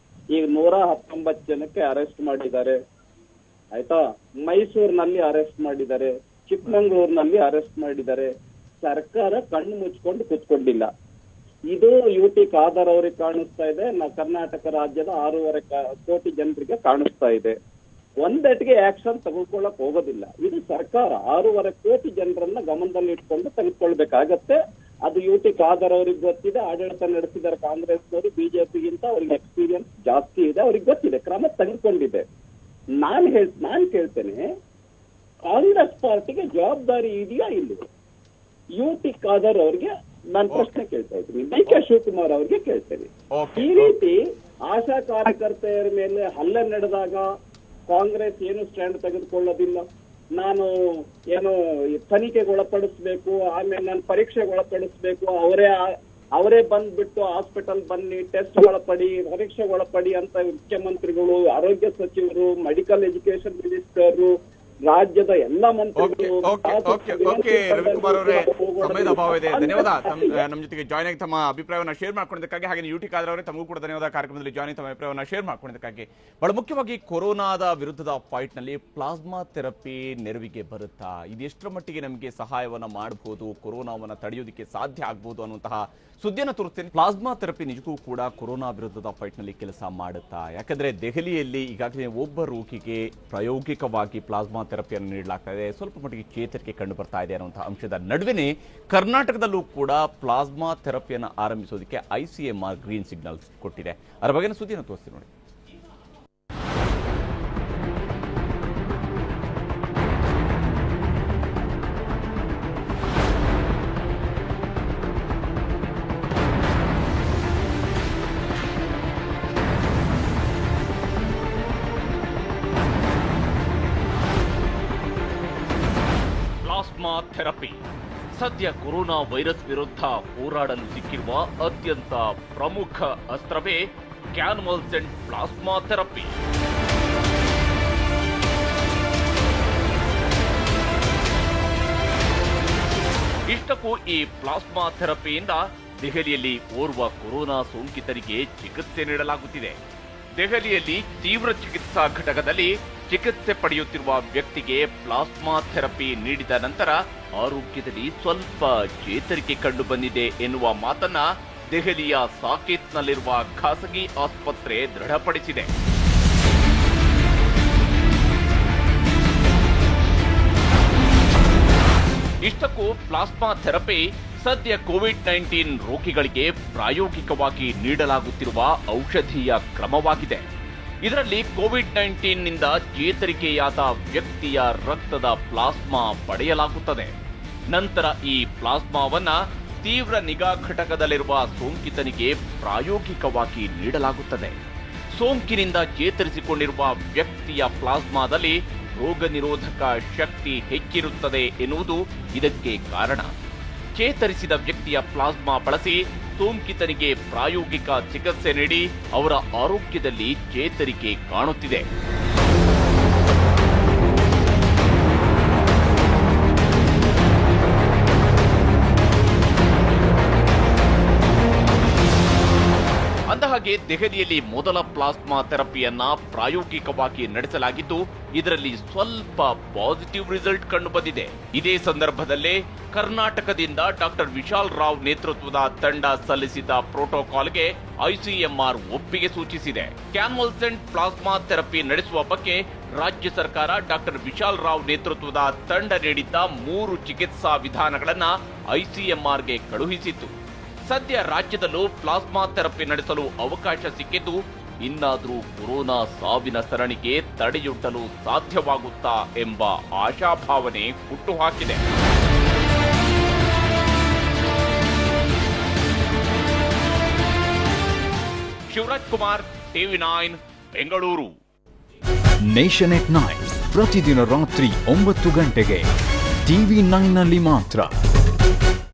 ಈಗ 119 ಜನಕ್ಕೆ ಅರೆಸ್ಟ್ ಮಾಡಿದ್ದಾರೆ, ಆಯ್ತಾ? ಮೈಸೂರಿನಲ್ಲಿ ಅರೆಸ್ಟ್ ಮಾಡಿದ್ದಾರೆ, ಚಿಕ್ಕಮಂಗ್ಳೂರಿನಲ್ಲಿ ಅರೆಸ್ಟ್ ಮಾಡಿದ್ದಾರೆ. ಸರ್ಕಾರ ಕಣ್ಣು ಮುಚ್ಕೊಂಡು ಕೂತ್ಕೊಂಡಿಲ್ಲ. ಇದು UT ಖಾದರ್ ಅವರಿಗೆ ಕಾಣಿಸ್ತಾ ಇದೆ, ಕರ್ನಾಟಕ ರಾಜ್ಯದ 6.5 ಕೋಟಿ ಜನರಿಗೆ ಕಾಣಿಸ್ತಾ ಇದೆ. ಒಂದೆಟ್ಗೆ ಆಕ್ಷನ್ ತೆಗೆದುಕೊಳ್ಳಕ್ ಹೋಗೋದಿಲ್ಲ. ಇದು ಸರ್ಕಾರ 6.5 ಕೋಟಿ ಜನರನ್ನ ಗಮನದಲ್ಲಿ ಇಟ್ಕೊಂಡು ತೆಗೆದುಕೊಳ್ಬೇಕಾಗತ್ತೆ. ಅದು UT ಖಾದರ್ ಅವ್ರಿಗೆ ಗೊತ್ತಿದೆ. ಆಡಳಿತ ನಡೆಸಿದ್ದಾರೆ ಕಾಂಗ್ರೆಸ್ನವರು, ಬಿಜೆಪಿಗಿಂತ ಅವ್ರಿಗೆ ಎಕ್ಸ್ಪೀರಿಯನ್ಸ್ ಜಾಸ್ತಿ ಇದೆ, ಅವ್ರಿಗೆ ಗೊತ್ತಿದೆ, ಕ್ರಮ ತೆಗೆದುಕೊಂಡಿದೆ. ನಾನ್ ಕೇಳ್ತೇನೆ, ಕಾಂಗ್ರೆಸ್ ಪಾರ್ಟಿಗೆ ಜವಾಬ್ದಾರಿ ಇದೆಯಾ ಇಲ್ಲವೋ? UT ಖಾದರ್ ಅವ್ರಿಗೆ ನಾನು ಪ್ರಶ್ನೆ ಕೇಳ್ತಾ ಇದ್ದೀನಿ, DK ಶಿವಕುಮಾರ್ ಅವ್ರಿಗೆ ಕೇಳ್ತೇನೆ. ಈ ರೀತಿ ಆಶಾ ಕಾರ್ಯಕರ್ತೆಯರ ಮೇಲೆ ಹಲ್ಲೆ ನಡೆದಾಗ ಕಾಂಗ್ರೆಸ್ ಏನು ಸ್ಟ್ಯಾಂಡ್ ತೆಗೆದುಕೊಳ್ಳೋದಿಲ್ಲ. ನಾನು ಏನು ತನಿಖೆಗೊಳಪಡಿಸ್ಬೇಕು, ಆಮೇಲೆ ನಾನು ಪರೀಕ್ಷೆಗೊಳಪಡಿಸ್ಬೇಕು, ಅವರೇ ಬಂದ್ಬಿಟ್ಟು ಹಾಸ್ಪಿಟಲ್ ಬನ್ನಿ, ಟೆಸ್ಟ್ ಒಳಪಡಿ, ಪರೀಕ್ಷೆಗೊಳಪಡಿ ಅಂತ ಮುಖ್ಯಮಂತ್ರಿಗಳು, ಆರೋಗ್ಯ ಸಚಿವರು, ಮೆಡಿಕಲ್ ಎಜುಕೇಶನ್ ಮಿನಿಸ್ಟರ್, ರಾಜ್ಯದ ಎಲ್ಲ ಮಂತ್ರಿಗಳು. ರವಿಕುಮಾರ್ ಅವರೇ, ಸಮಯದ ಅಭಾವ ಇದೆ, ಧನ್ಯವಾದ ನಮ್ಮ ಜೊತೆಗೆ ಜಾಯ್ನ್ ಆಗಿ ತಮ್ಮ ಅಭಿಪ್ರಾಯವನ್ನು ಶೇರ್ ಮಾಡ್ಕೊಂಡಿದ್ದಕ್ಕಾಗಿ. ಹಾಗೆ UT ಖಾದರ್ ಅವರೇ, ತಮಗೂ ಕೂಡ ಧನ್ಯವಾದ ಕಾರ್ಯಕ್ರಮದಲ್ಲಿ ಜಾಯ್ನ್ ಆಗಿ ತಮ್ಮ ಅಭಿಪ್ರಾಯವನ್ನು ಶೇರ್ ಮಾಡ್ಕೊಂಡಿದ್ದಕ್ಕಾಗಿ. ಬಹಳ ಮುಖ್ಯವಾಗಿ ಕೊರೋನಾದ ವಿರುದ್ಧದ ಫೈಟ್ ನಲ್ಲಿ ಪ್ಲಾಸ್ಮಾ ಥೆರಪಿ ನೆರವಿಗೆ ಬರುತ್ತಾ, ಇದೆಷ್ಟರ ಮಟ್ಟಿಗೆ ನಮಗೆ ಸಹಾಯವನ್ನ ಮಾಡಬಹುದು, ಕೊರೋನಾವನ್ನ ತಡೆಯೋದಕ್ಕೆ ಸಾಧ್ಯ ಆಗ್ಬಹುದು ಅನ್ನುವಂತಹ ಸುದ್ದಿಯನ್ನು ತೋರಿಸ್ತೇನೆ. ಪ್ಲಾಸ್ಮಾ ಥೆರಪಿ ನಿಜಕ್ಕೂ ಕೂಡ ಕೊರೋನಾ ವಿರುದ್ಧದ ಫೈಟ್ ನಲ್ಲಿ ಕೆಲಸ ಮಾಡುತ್ತಾ? ಯಾಕಂದ್ರೆ ದೆಹಲಿಯಲ್ಲಿ ಈಗಾಗಲೇ ಒಬ್ಬ ರೋಗಿಗೆ ಪ್ರಾಯೋಗಿಕವಾಗಿ ಪ್ಲಾಸ್ಮಾ ಥೆರಪಿಯನ್ನು ನೀಡಲಾಗ್ತಾ ಇದೆ, ಸ್ವಲ್ಪ ಮಟ್ಟಿಗೆ ಚೇತರಿಕೆ ಕಂಡು ಬರ್ತಾ ಇದೆ ಅನ್ನುವಂತಹ ಅಂಶದ ನಡುವೆನೇ ಕರ್ನಾಟಕದಲ್ಲೂ ಕೂಡ ಪ್ಲಾಸ್ಮಾ ಥೆರಪಿಯನ್ನು ಆರಂಭಿಸೋದಕ್ಕೆ ICMR ಗ್ರೀನ್ ಸಿಗ್ನಲ್ ಕೊಟ್ಟಿದೆ. ಅದರ ಬಗ್ಗೆ ಸುದ್ದಿಯನ್ನು ತೋರಿಸ್ತೀನಿ ನೋಡಿ. ಪ್ಲಾಸ್ಮಾ ಥೆರಪಿ ಸದ್ಯ ಕೊರೋನಾ ವೈರಸ್ ವಿರುದ್ಧ ಹೋರಾಡಲು ಸಿಕ್ಕಿರುವ ಅತ್ಯಂತ ಪ್ರಮುಖ ಅಸ್ತ್ರವೇ ಕ್ಯಾನ್ವಲ್ಸೆಂಟ್ ಪ್ಲಾಸ್ಮಾ ಥೆರಪಿ. ಇಷ್ಟಕ್ಕೂ ಈ ಪ್ಲಾಸ್ಮಾ ಥೆರಪಿಯಿಂದ ದೆಹಲಿಯಲ್ಲಿ ಓರ್ವ ಕೊರೋನಾ ಸೋಂಕಿತರಿಗೆ ಚಿಕಿತ್ಸೆ ನೀಡಲಾಗುತ್ತಿದೆ. ದೆಹಲಿಯಲ್ಲಿ ತೀವ್ರ ಚಿಕಿತ್ಸಾ ಘಟಕದಲ್ಲಿ ಚಿಕಿತ್ಸೆ ಪಡೆಯುತ್ತಿರುವ ವ್ಯಕ್ತಿಗೆ ಪ್ಲಾಸ್ಮಾ ಥೆರಪಿ ನೀಡಿದ ನಂತರ ಆರೋಗ್ಯದಲ್ಲಿ ಸ್ವಲ್ಪ ಚೇತರಿಕೆ ಕಂಡು ಬಂದಿದೆ ಎನ್ನುವ ಮಾತನ್ನ ದೆಹಲಿಯ ಸಾಕೇತ್ನಲ್ಲಿರುವ ಖಾಸಗಿ ಆಸ್ಪತ್ರೆ ದೃಢಪಡಿಸಿದೆ. ಇಷ್ಟಕ್ಕೂ ಪ್ಲಾಸ್ಮಾ ಥೆರಪಿ ಸದ್ಯ ಕೋವಿಡ್-19 ರೋಗಿಗಳಿಗೆ ಪ್ರಾಯೋಗಿಕವಾಗಿ ನೀಡಲಾಗುತ್ತಿರುವ ಔಷಧೀಯ ಕ್ರಮವಾಗಿದೆ. ಇದರಲ್ಲಿ ಕೋವಿಡ್-19 ನಿಂದ ಚೇತರಿಕೆಯಾದ ವ್ಯಕ್ತಿಯ ರಕ್ತದ ಪ್ಲಾಸ್ಮಾ ಪಡೆಯಲಾಗುತ್ತದೆ. ನಂತರ ಈ ಪ್ಲಾಸ್ಮಾವನ್ನ ತೀವ್ರ ನಿಗಾ ಘಟಕದಲ್ಲಿರುವ ಸೋಂಕಿತನಿಗೆ ಪ್ರಾಯೋಗಿಕವಾಗಿ ನೀಡಲಾಗುತ್ತದೆ. ಸೋಂಕಿನಿಂದ ಚೇತರಿಸಿಕೊಂಡಿರುವ ವ್ಯಕ್ತಿಯ ಪ್ಲಾಸ್ಮಾದಲ್ಲಿ ರೋಗ ನಿರೋಧಕ ಶಕ್ತಿ ಹೆಚ್ಚಿರುತ್ತದೆ ಎನ್ನುವುದು ಇದಕ್ಕೆ ಕಾರಣ. ಚೇತರಿಸಿದ ವ್ಯಕ್ತಿಯ ಪ್ಲಾಸ್ಮಾ ಬಳಸಿ ಸೋಂಕಿತನಿಗೆ ಪ್ರಾಯೋಗಿಕ ಚಿಕಿತ್ಸೆ ನೀಡಿ ಅವರ ಆರೋಗ್ಯದಲ್ಲಿ ಚೇತರಿಕೆ ಕಾಣುತ್ತಿದೆ. ಅಂದಹಾಗೆ ದೆಹಲಿಯಲ್ಲಿ ಮೊದಲ ಪ್ಲಾಸ್ಮಾ ಥೆರಪಿಯನ್ನ ಪ್ರಾಯೋಗಿಕವಾಗಿ ನಡೆಸಲಾಗಿದ್ದು, ಇದರಲ್ಲಿ ಸ್ವಲ್ಪ ಪಾಸಿಟಿವ್ ರಿಸಲ್ಟ್ ಕಂಡುಬಂದಿದೆ. ಇದೇ ಸಂದರ್ಭದಲ್ಲೇ ಕರ್ನಾಟಕದಿಂದ ಡಾಕ್ಟರ್ ವಿಶಾಲ್ ರಾವ್ ನೇತೃತ್ವದ ತಂಡ ಸಲ್ಲಿಸಿದ ಪ್ರೋಟೋಕಾಲ್ಗೆ ICMR ಒಪ್ಪಿಗೆ ಸೂಚಿಸಿದೆ. ಕ್ಯಾನ್ವಲ್ಸೆಂಟ್ ಪ್ಲಾಸ್ಮಾ ಥೆರಪಿ ನಡೆಸುವ ಬಗ್ಗೆ ರಾಜ್ಯ ಸರ್ಕಾರ ಡಾಕ್ಟರ್ ವಿಶಾಲ್ ರಾವ್ ನೇತೃತ್ವದ ತಂಡ ನೀಡಿದ್ದ 3 ಚಿಕಿತ್ಸಾ ವಿಧಾನಗಳನ್ನ ICMRಗೆ ಕಳುಹಿಸಿತ್ತು. ಸದ್ಯ ರಾಜ್ಯದಲ್ಲೂ ಪ್ಲಾಸ್ಮಾ ಥೆರಪಿ ನಡೆಸಲು ಅವಕಾಶ ಸಿಕ್ಕಿದ್ದು, ಇನ್ನಾದರೂ ಕೊರೋನಾ ಸಾವಿನ ಸರಣಿಗೆ ತಡೆಯೊಡ್ಡಲು ಸಾಧ್ಯವಾಗುತ್ತಾ ಎಂಬ ಆಶಾಭಾವನೆ ಹುಟ್ಟುಹಾಕಿದೆ. ಶಿವರಾಜ್ ಕುಮಾರ್, TV9 ಬೆಂಗಳೂರು. ನೇಷನ್ @9 ಪ್ರತಿದಿನ ರಾತ್ರಿ 9 ಗಂಟೆಗೆ TV9 ನಲ್ಲಿ ಮಾತ್ರ.